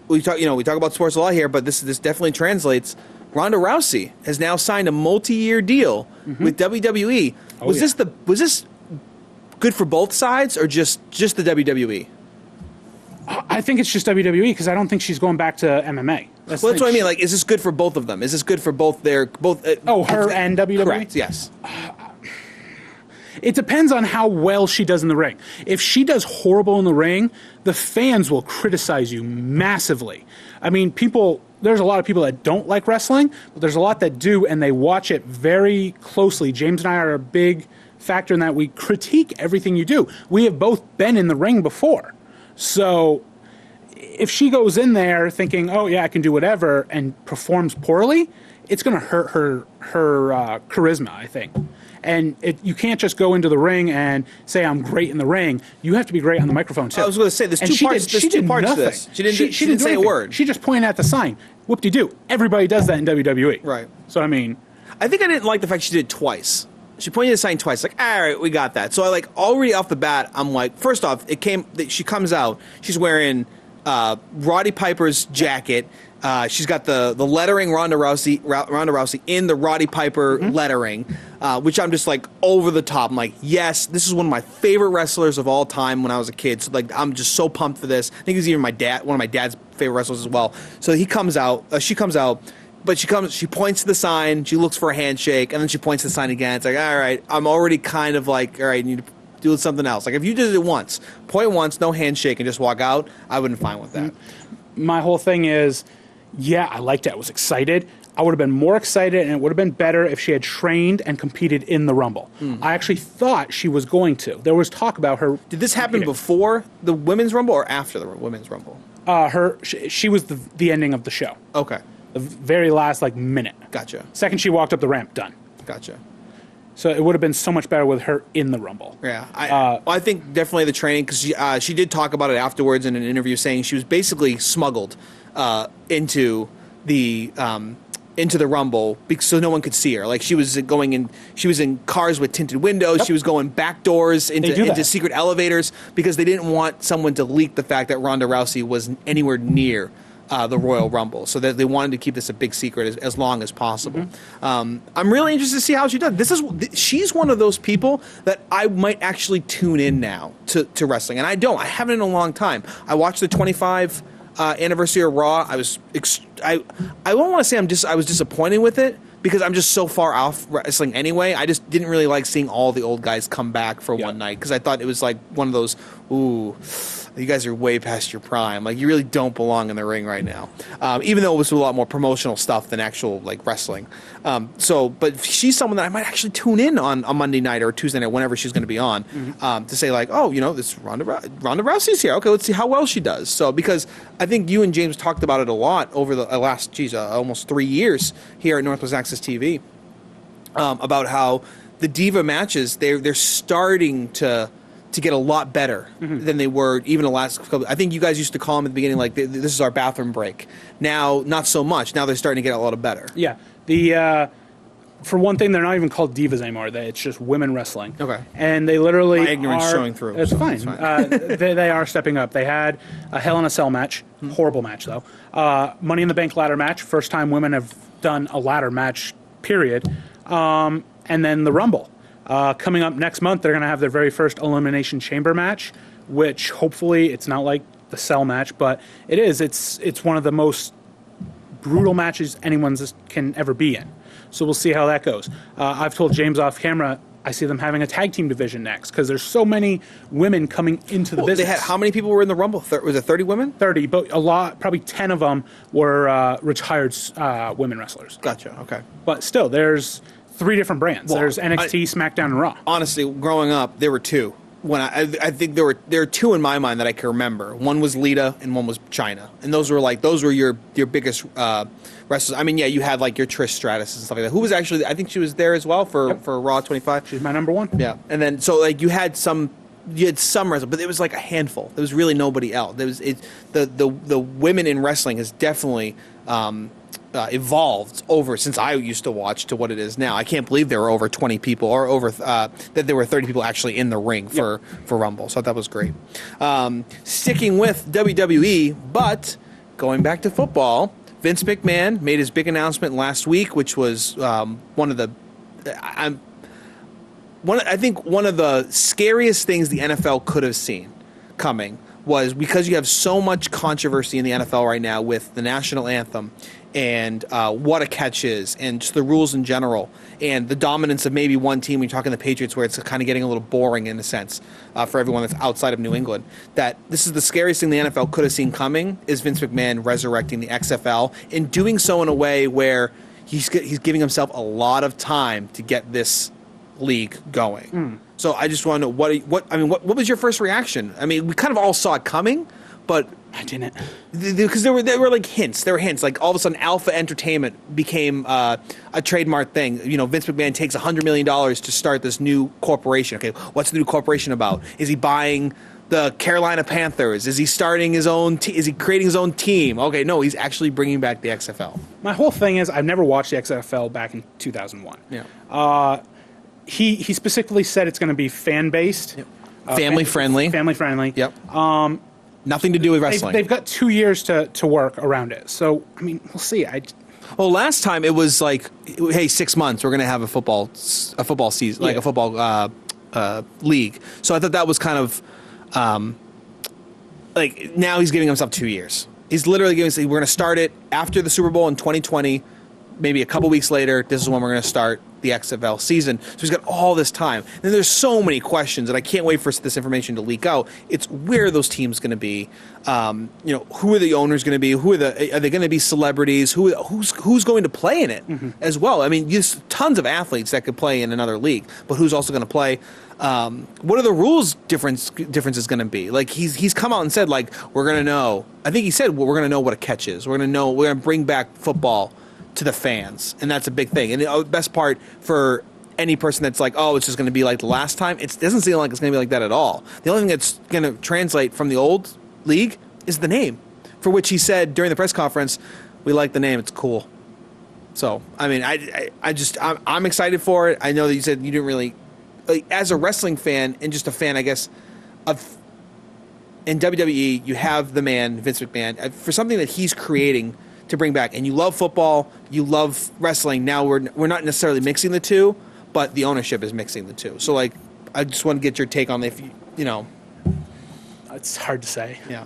sports a lot here, but this definitely translates. Ronda Rousey has now signed a multi-year deal with WWE. Was this good for both sides or just the WWE? I think it's just WWE because I don't think she's going back to MMA. That's what I mean. Like, is this good for both of them? Is this good for both her and WWE? Correct. Yes. It depends on how well she does in the ring. If she does horrible in the ring, the fans will criticize you massively. I mean, there's a lot of people that don't like wrestling, but there's a lot that do, and they watch it very closely. James and I are a big factor in that we critique everything you do. We have both been in the ring before. So if she goes in there thinking, oh, yeah, I can do whatever, and performs poorly, it's going to hurt her charisma, I think. And you can't just go into the ring and say, I'm great in the ring. You have to be great on the microphone, too. I was going to say, there's two parts to this. She didn't say a word. She just pointed at the sign. Whoop-de-doo. Everybody does that in WWE. Right. So, I mean, I think I didn't like the fact she did it twice. She pointed at the sign twice. Like, all right, we got that. So, already off the bat, I'm like, first off, she comes out. She's wearing Roddy Piper's jacket. She's got the lettering Ronda Rousey in the Roddy Piper lettering, which I'm just like over the top. I'm like, yes, this is one of my favorite wrestlers of all time when I was a kid. So I'm just so pumped for this. I think he's even one of my dad's favorite wrestlers as well. So she comes out, but she points to the sign, she looks for a handshake, and then she points to the sign again. It's like, all right, I'm already kind of like, all right, do something else. Like if you did it once, point once, no handshake, and just walk out, I wouldn't fine with that. My whole thing is, yeah, I liked it. I was excited. I would have been more excited, and it would have been better if she had trained and competed in the Rumble. I actually thought she was going to. There was talk about her. Did this happen before the Women's Rumble or after the Women's Rumble? She was the ending of the show. Okay. The very last minute. Gotcha. Second she walked up the ramp, done. Gotcha. So it would have been so much better with her in the Rumble. Yeah, I think definitely the training, because she did talk about it afterwards in an interview, saying she was basically smuggled into the Rumble so no one could see her. Like she was in cars with tinted windows. Yep. She was going back doors into secret elevators because they didn't want someone to leak the fact that Ronda Rousey was anywhere near the Royal Rumble, so that they wanted to keep this a big secret as long as possible. I'm really interested to see how she does. She's one of those people that I might actually tune in now to wrestling, and I haven't in a long time. I watched the 25 anniversary of Raw. I don't want to say I was disappointed with it, because I'm just so far off wrestling anyway. I just didn't really like seeing all the old guys come back for one night, because I thought it was like one of those, ooh, you guys are way past your prime. Like, you really don't belong in the ring right now. Even though it was a lot more promotional stuff than actual wrestling. But she's someone that I might actually tune in on a Monday night or Tuesday night, whenever she's going to be on, to say this Ronda Rousey's here. Okay, let's see how well she does. So, because I think you and James talked about it a lot over the last, almost 3 years here at Northwest Access TV, about how the Diva matches, they're starting to get a lot better than they were even the last couple. I think you guys used to call them at the beginning this is our bathroom break. Now, not so much. Now they're starting to get a lot better. Yeah. For one thing, they're not even called divas anymore. It's just women wrestling. Okay. And they literally my ignorance showing through. It's fine. They are stepping up. They had a Hell in a Cell match. Horrible match, though. Money in the Bank ladder match. First time women have done a ladder match, period. And then the Rumble. Coming up next month, they're going to have their very first Elimination Chamber match, which hopefully it's not like the Cell match, but it is. It's one of the most brutal matches anyone can ever be in. So we'll see how that goes. I've told James off camera, I see them having a tag team division next, because there's so many women coming into the business. How many people were in the Rumble? Was it 30 women? 30, but a lot, probably 10 of them were retired women wrestlers. Gotcha, okay. But still, there's 3 different brands. There's NXT, SmackDown, and Raw. Honestly, growing up, there were 2. When I think there were 2 in my mind that I can remember. One was Lita and one was Chyna, and those were your biggest wrestlers. I mean, yeah, you had your Trish Stratus and stuff like that. Who was actually, I think she was there as well for Raw 25. She's my number 1. Yeah, and then so you had some wrestlers, but it was like a handful. There was really nobody else. The women in wrestling has definitely evolved over since I used to watch to what it is now. I can't believe there were over 20 people, or over that there were 30 people actually in the ring for Rumble. So that was great. Sticking with WWE, but going back to football, Vince McMahon made his big announcement last week, which was one of the scariest things the NFL could have seen coming, was because you have so much controversy in the NFL right now with the national anthem and what a catch is, and just the rules in general, and the dominance of maybe one team. When you're talking the Patriots, where it's kind of getting a little boring in a sense for everyone that's outside of New England. That this is the scariest thing the NFL could have seen coming, is Vince McMahon resurrecting the XFL, and doing so in a way where he's giving himself a lot of time to get this league going. So I just want to know what was your first reaction? I mean, we kind of all saw it coming, but I didn't, because there were hints. There were hints. Like, all of a sudden, Alpha Entertainment became a trademark thing. Vince McMahon takes $100 million to start this new corporation. Okay, what's the new corporation about? Is he buying the Carolina Panthers? Is he starting his own? Is he creating his own team? Okay, no, he's actually bringing back the XFL. My whole thing is, I've never watched the XFL back in 2001. Yeah. He specifically said it's going to be fan based, family friendly. Family friendly. Yep. Nothing to do with wrestling. They've got 2 years to work around it. So, I mean, we'll see. Well, last time it was hey, 6 months, we're going to have a football season, a football league. So I thought that was kind of now he's giving himself 2 years. He's literally we're going to start it after the Super Bowl in 2020. Maybe a couple weeks later, this is when we're going to start the XFL season. So he's got all this time. And there's so many questions, and I can't wait for this information to leak out. It's where are those teams going to be? Who are the owners going to be? Are they going to be celebrities? Who's going to play in it as well? I mean, there's tons of athletes that could play in another league, but who's also going to play? What are the rules differences going to be? Like he's come out and said, like, we're going to know. I think he said, well, we're going to know what a catch is. We're going to bring back football to the fans, and that's a big thing. And the best part for any person that's like, oh, it's just going to be like the last time, it doesn't seem like it's going to be like that at all. The only thing that's going to translate from the old league is the name, for which he said during the press conference, we like the name, it's cool. So, I mean, I'm excited for it. I know that you said you didn't really, like, as a wrestling fan and just a fan, I guess, in WWE, you have the man, Vince McMahon, for something that he's creating to bring back. And you love football, you love wrestling. Now we're not necessarily mixing the two, but the ownership is mixing the two. So, like, I just want to get your take on if you know. It's hard to say. Yeah.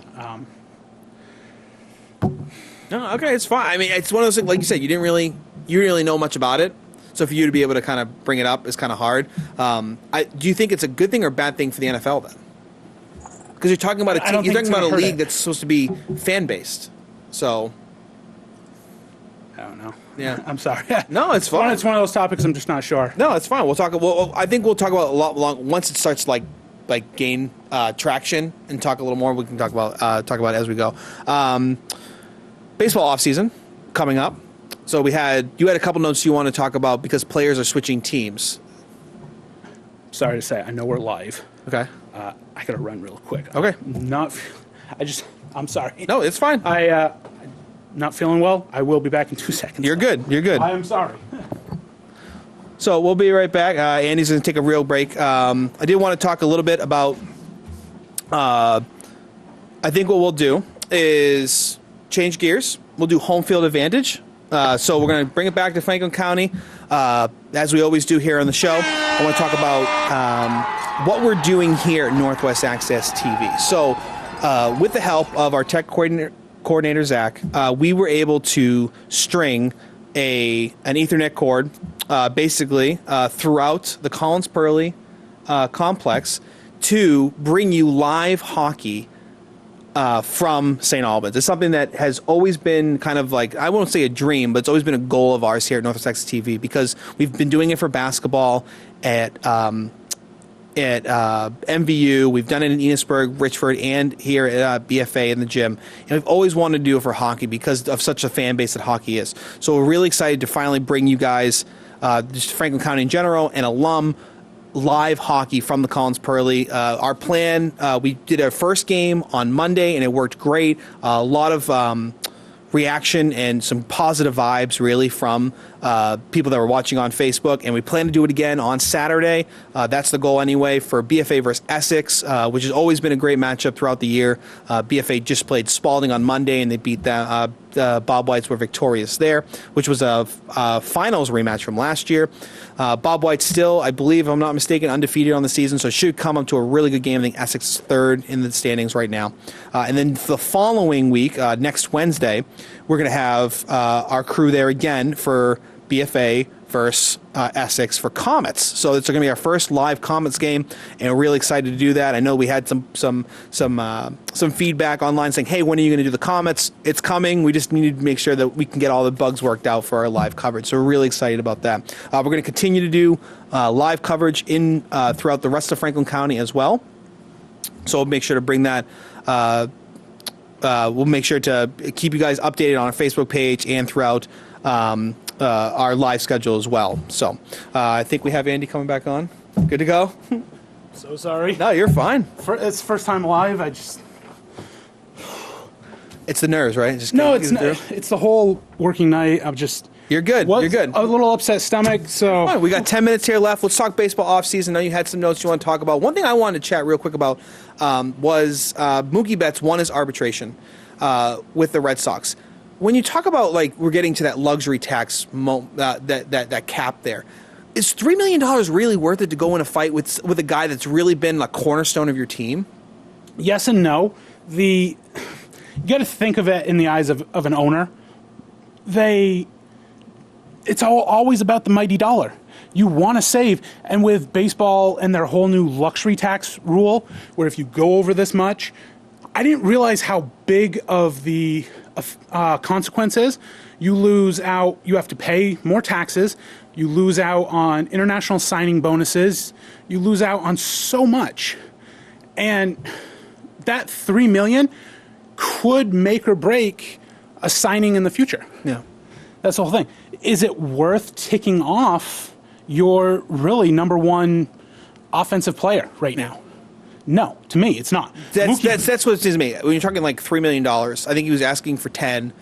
No, okay, it's fine. I mean, it's one of those things, like you said, you didn't really know much about it. So for you to be able to kind of bring it up is kind of hard. Do you think it's a good thing or a bad thing for the NFL then? Because you're talking about you're talking about a league that's supposed to be fan based. So I don't know. Yeah, I'm sorry. No, it's fine. It's one of those topics I'm just not sure. No, it's fine. We'll talk. Well, I think we'll talk about a lot long once it starts like gain traction and talk a little more. We can talk about it as we go. Baseball offseason coming up. So you had a couple notes you want to talk about because players are switching teams. Sorry to say, I know we're live. Okay. I gotta run real quick. Okay. I'm sorry. No, it's fine. Not feeling well. I will be back in 2 seconds. You're good. You're good. I am sorry. So we'll be right back. Andy's going to take a real break. I did want to talk a little bit about. I think what we'll do is change gears. We'll do home field advantage. So we're going to bring it back to Franklin County, as we always do here on the show. I want to talk about what we're doing here at Northwest Access TV. So with the help of our tech coordinator Zach, we were able to string an Ethernet cord basically throughout the Collins Pearly complex to bring you live hockey from St. Albans. It's something that has always been kind of like, I won't say a dream, but it's always been a goal of ours here at Northwest Access TV because we've been doing it for basketball at MVU. We've done it in Enosburg, Richford, and here at BFA in the gym. And we've always wanted to do it for hockey because of such a fan base that hockey is. So we're really excited to finally bring you guys, just Franklin County in general, and alum live hockey from the Collins Pearly. Our plan, we did our first game on Monday, and it worked great. A lot of reaction and some positive vibes really from people that were watching on Facebook, and we plan to do it again on Saturday. That's the goal anyway for BFA versus Essex, which has always been a great matchup throughout the year. BFA just played Spalding on Monday, and they beat them. Bob Whites were victorious there, which was a finals rematch from last year. Bob White still, I believe, if I'm not mistaken, undefeated on the season, so it should come up to a really good game. I think Essex is third in the standings right now. And then the following week, next Wednesday, we're going to have our crew there again for BFA versus Essex for Comets. So it's going to be our first live Comets game, and we're really excited to do that. I know we had some feedback online saying, "Hey, when are you going to do the Comets?" It's coming. We just need to make sure that we can get all the bugs worked out for our live coverage. So we're really excited about that. We're going to continue to do live coverage in throughout the rest of Franklin County as well. So we'll make sure to bring that. We'll make sure to keep you guys updated on our Facebook page and throughout our live schedule as well. So I think we have Andy coming back on. Good to go? So sorry. No, you're fine. It's first time live. It's the nerves, right? It's not. It's the whole working night. You're good. You're good. A little upset stomach. So right, we got 10 minutes here left. Let's talk baseball offseason. I know you had some notes you want to talk about. One thing I wanted to chat real quick about was Mookie Betts won his arbitration with the Red Sox. When you talk about, like, we're getting to that luxury tax that cap there, is $3 million really worth it to go in a fight with a guy that's really been a cornerstone of your team? Yes and no. You got to think of it in the eyes of an owner. it's always about the mighty dollar. You want to save. And with baseball and their whole new luxury tax rule, where if you go over this much, I didn't realize how big of the consequence is. You lose out, you have to pay more taxes, you lose out on international signing bonuses, you lose out on so much. And that $3 million could make or break a signing in the future. Yeah. That's the whole thing. Is it worth ticking off your really number one offensive player right now? No, to me, it's not. That's what it is to me. When you're talking like $3 million, I think he was asking for 10.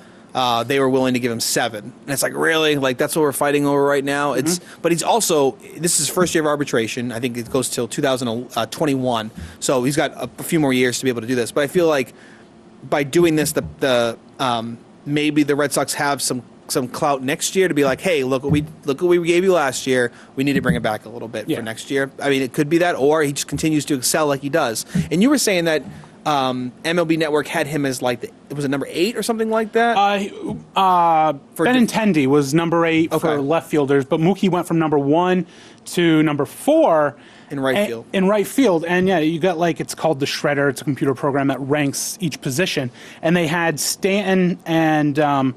They were willing to give him 7. And it's like, really? Like, that's what we're fighting over right now? But he's also, this is his first year of arbitration. I think it goes till 2021. So he's got a few more years to be able to do this. But I feel like by doing this, maybe the Red Sox have some clout next year to be like, hey, look what we gave you last year. We need to bring it back a little bit for next year. I mean, it could be that, or he just continues to excel like he does. And you were saying that MLB Network had him as like, was it number 8 or something like that? Benintendi was number 8 for left fielders, but Mookie went from number 1 to number 4 in right field. In right field, and yeah, you got like, it's called the Shredder. It's a computer program that ranks each position, and they had Stanton and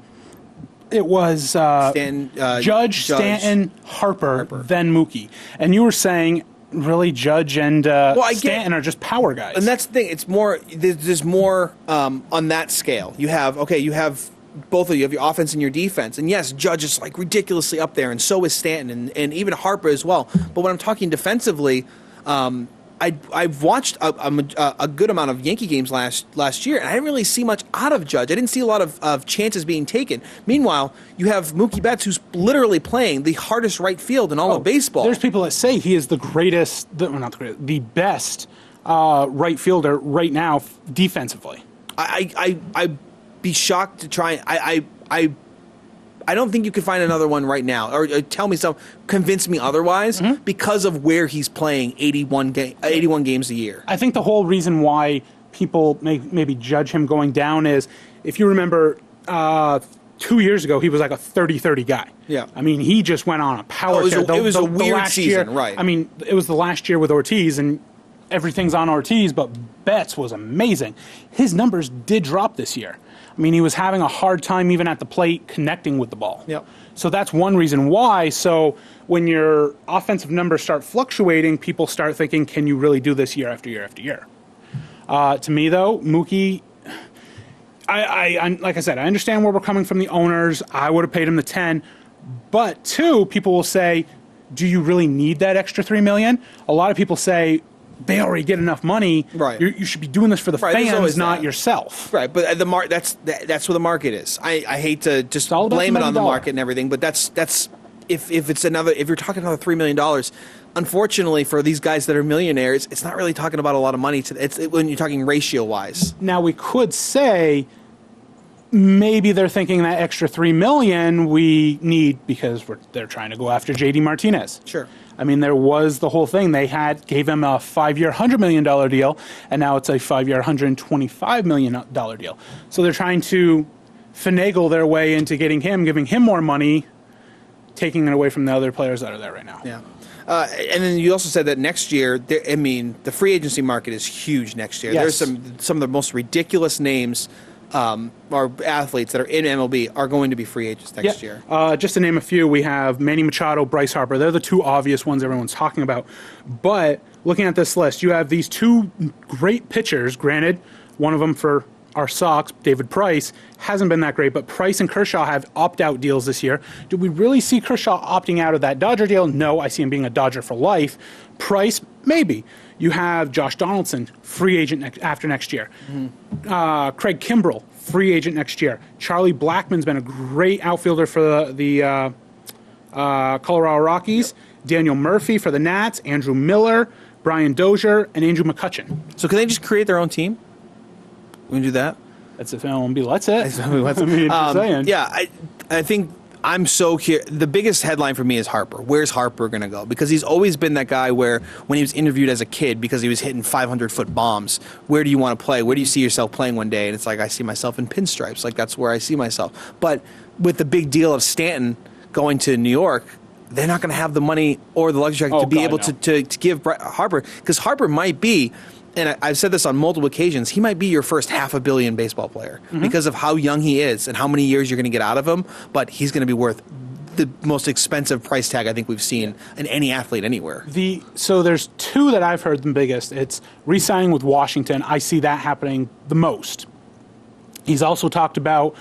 it was Judge, Stanton, Harper, then Mookie, and you were saying. Really, Judge and Stanton are just power guys. And that's the thing. It's more, there's more on that scale. You have both of you have your offense and your defense. And yes, Judge is like ridiculously up there, and so is Stanton, and even Harper as well. But when I'm talking defensively, I've watched a good amount of Yankee games last year, and I didn't really see much out of Judge. I didn't see a lot of chances being taken. Meanwhile, you have Mookie Betts, who's literally playing the hardest right field in all of baseball. There's people that say he is the greatest, the best right fielder right now defensively. I'd be shocked to try. I don't think you could find another one right now, or convince me otherwise, because of where he's playing 81 games a year. I think the whole reason why people maybe judge him going down is, if you remember, 2 years ago, he was like a 30-30 guy. Yeah. I mean, he just went on a power tear. It was a weird season, right. I mean, it was the last year with Ortiz, and everything's on Ortiz, but Betts was amazing. His numbers did drop this year. I mean, he was having a hard time even at the plate connecting with the ball. Yep. So that's one reason why. So when your offensive numbers start fluctuating, people start thinking, can you really do this year after year after year? To me, though, Mookie, I like I said, I understand where we're coming from the owners. I would have paid him the 10. But, 2, people will say, do you really need that extra $3 million? A lot of people say, they already get enough money. Right. You should be doing this for the fans, not yourself. Right, but that's where the market is. I hate to just blame it on the market and everything, but that's if you're talking another $3 million, unfortunately for these guys that are millionaires, it's not really talking about a lot of money. When you're talking ratio wise. Now we could say maybe they're thinking that extra $3 million we need because they're trying to go after JD Martinez. Sure. I mean, there was the whole thing. They gave him a 5-year, $100 million deal, and now it's a 5-year, $125 million deal. So they're trying to finagle their way into giving him more money, taking it away from the other players that are there right now. Yeah. And then you also said that next year, the free agency market is huge next year. Yes. There's some of the most ridiculous names or athletes that are in MLB are going to be free agents next year. Just to name a few, we have Manny Machado, Bryce Harper. They're the 2 obvious ones everyone's talking about. But looking at this list, you have these 2 great pitchers. Granted, one of them for our Sox, David Price, hasn't been that great, but Price and Kershaw have opt-out deals this year. Do we really see Kershaw opting out of that Dodger deal? No, I see him being a Dodger for life. Price, maybe. You have Josh Donaldson, free agent after next year. Craig Kimbrell, free agent next year. Charlie Blackmon's been a great outfielder for the Colorado Rockies. Yep. Daniel Murphy for the Nats. Andrew Miller, Brian Dozier, and Andrew McCutchen. So can they just create their own team? We can do that? That's if MLB lets it. I mean, just saying. Yeah, I think I'm so curious. The biggest headline for me is Harper. Where's Harper going to go? Because he's always been that guy where when he was interviewed as a kid because he was hitting 500-foot bombs, where do you want to play? Where do you see yourself playing one day? And it's like, I see myself in pinstripes. Like, that's where I see myself. But with the big deal of Stanton going to New York, they're not going to have the money or the luxury to be able to give Harper, because Harper might be, and I've said this on multiple occasions, he might be your first $500 million baseball player because of how young he is and how many years you're going to get out of him, but he's going to be worth the most expensive price tag I think we've seen in any athlete anywhere. So there's two that I've heard the biggest. It's re-signing with Washington. I see that happening the most. He's also talked about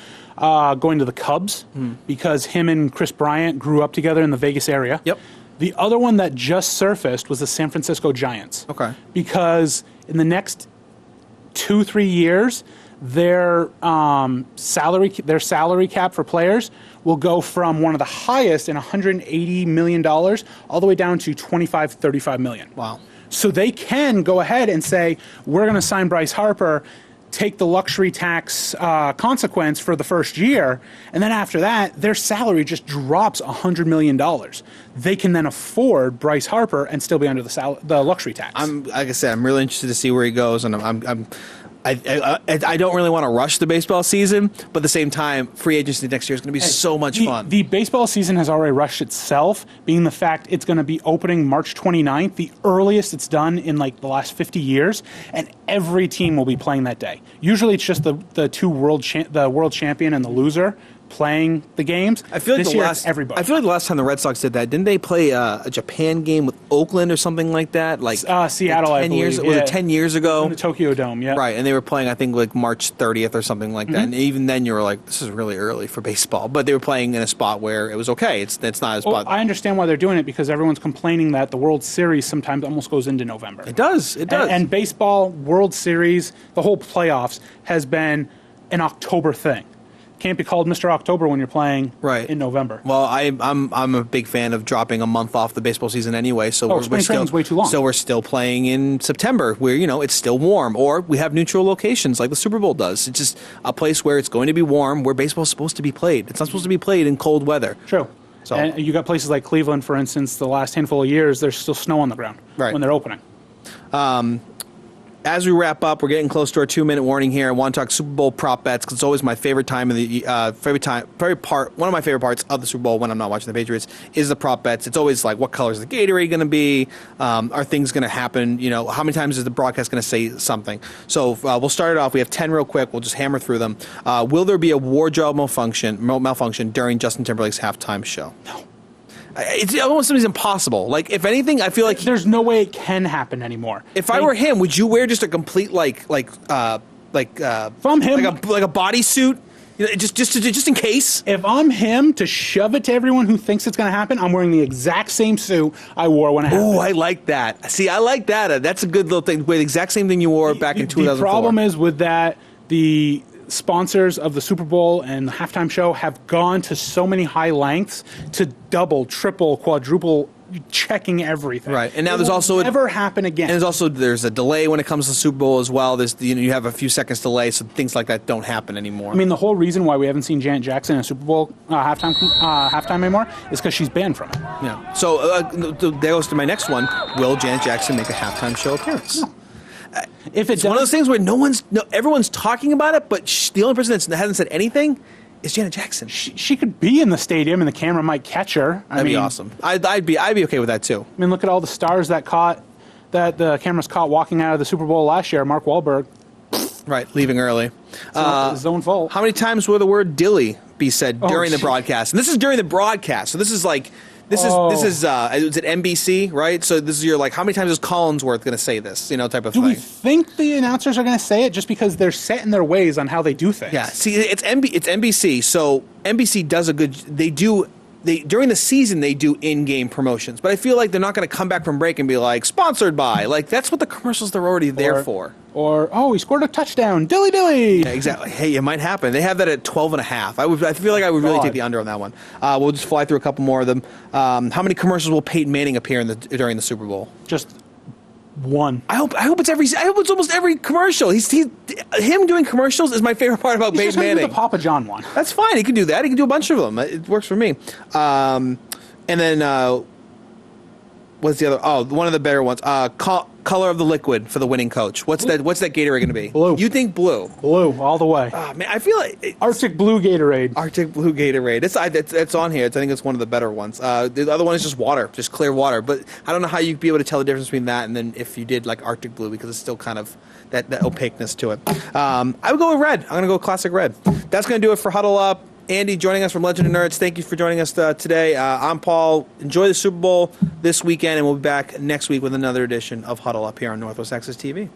going to the Cubs because him and Chris Bryant grew up together in the Vegas area. Yep. The other one that just surfaced was the San Francisco Giants. Okay. Because in the next 2-3 years, their salary cap for players will go from one of the highest in $180 million all the way down to $25-35 million. Wow. So they can go ahead and say, we're going to sign Bryce Harper, take the luxury tax consequence for the first year, and then after that, their salary just drops $100 million. They can then afford Bryce Harper and still be under the luxury tax. Like I said, I'm really interested to see where he goes, and I don't really want to rush the baseball season, but at the same time, free agency next year is going to be so much fun. The baseball season has already rushed itself, being the fact it's going to be opening March 29th, the earliest it's done in like the last 50 years, and every team will be playing that day. Usually it's just the world champion and the loser playing the games. I feel like this year, it's everybody. I feel like the last time the Red Sox did that, didn't they play a Japan game with Oakland or something like that? Like Seattle, like 10 years, was it 10 years ago? In the Tokyo Dome, yeah. Right, and they were playing, I think, like March 30th or something like that. And even then, you were like, this is really early for baseball. But they were playing in a spot where it was okay. It's not a spot. I understand why they're doing it, because everyone's complaining that the World Series sometimes almost goes into November. It does. And baseball, World Series, the whole playoffs has been an October thing. Can't be called Mr. October when you're playing in November. Well, I'm a big fan of dropping a month off the baseball season anyway. So spring training's way too long. So we're still playing in September, where it's still warm, or we have neutral locations like the Super Bowl does. It's just a place where it's going to be warm, where baseball's supposed to be played. It's not supposed to be played in cold weather. True. So, and you got places like Cleveland, for instance. The last handful of years, there's still snow on the ground when they're opening. As we wrap up, we're getting close to our 2-minute warning here. I want to talk Super Bowl prop bets, because it's always my favorite time of the one of my favorite parts of the Super Bowl when I'm not watching the Patriots is the prop bets. It's always like, what color is the Gatorade going to be? Are things going to happen? How many times is the broadcast going to say something? So we'll start it off. We have 10 real quick. We'll just hammer through them. Will there be a wardrobe malfunction during Justin Timberlake's halftime show? No. It's almost impossible. Like, if anything, I feel like there's no way it can happen anymore. If I were him, would you wear just a complete from him, like a bodysuit, just in case? If I'm him, to shove it to everyone who thinks it's going to happen, I'm wearing the exact same suit I wore when it happened. Oh, I like that. See, I like that. That's a good little thing. Wear the exact same thing you wore back in 2004. The problem is with that, the sponsors of the Super Bowl and the halftime show have gone to so many high lengths to double, triple, quadruple checking everything. Right, and now there's also never happen again. And there's a delay when it comes to the Super Bowl as well. There's you have a few seconds delay, so things like that don't happen anymore. I mean, the whole reason why we haven't seen Janet Jackson in a Super Bowl halftime anymore is because she's banned from it. Yeah. So there goes to my next one. Will Janet Jackson make a halftime show appearance? No. It's one of those things where everyone's talking about it, but the only person that hasn't said anything is Janet Jackson. She could be in the stadium, and the camera might catch her. That'd be awesome. I'd be okay with that too. I mean, look at all the stars that the cameras caught walking out of the Super Bowl last year. Mark Wahlberg, right, leaving early. It's his own fault. How many times will the word "dilly" be said during the broadcast? And this is during the broadcast, so this is like. This is is it NBC, right? So this is how many times is Collinsworth going to say this, type of thing. Do we think the announcers are going to say it just because they're set in their ways on how they do things? Yeah, see, it's NBC, so NBC does during the season they do in-game promotions, but I feel like they're not going to come back from break and be like, sponsored by, like that's what the commercials they're already there for. Or, he scored a touchdown, dilly dilly. Yeah, exactly. Hey, it might happen. They have that at 12.5. I feel like I would really take the under on that one. We'll just fly through a couple more of them. How many commercials will Peyton Manning appear during the Super Bowl? Just one. I hope it's almost every commercial. Him doing commercials is my favorite part about Peyton Manning. Do the Papa John one. That's fine. He can do that. He can do a bunch of them. It works for me. And then what's the other? Oh, one of the better ones. color of the liquid for the winning coach? What's that Gatorade going to be? Blue. You think blue? Blue, all the way. Oh, man, I feel like Arctic Blue Gatorade. Arctic Blue Gatorade. It's on here. I think it's one of the better ones. The other one is just water, just clear water. But I don't know how you'd be able to tell the difference between that and then if you did like Arctic Blue, because it's still kind of that opaqueness to it. I would go with red. I'm going to go classic red. That's going to do it for Huddle Up. Andy joining us from Legend of Nerds. Thank you for joining us today. I'm Paul. Enjoy the Super Bowl this weekend, and we'll be back next week with another edition of Huddle Up here on Northwest Access TV.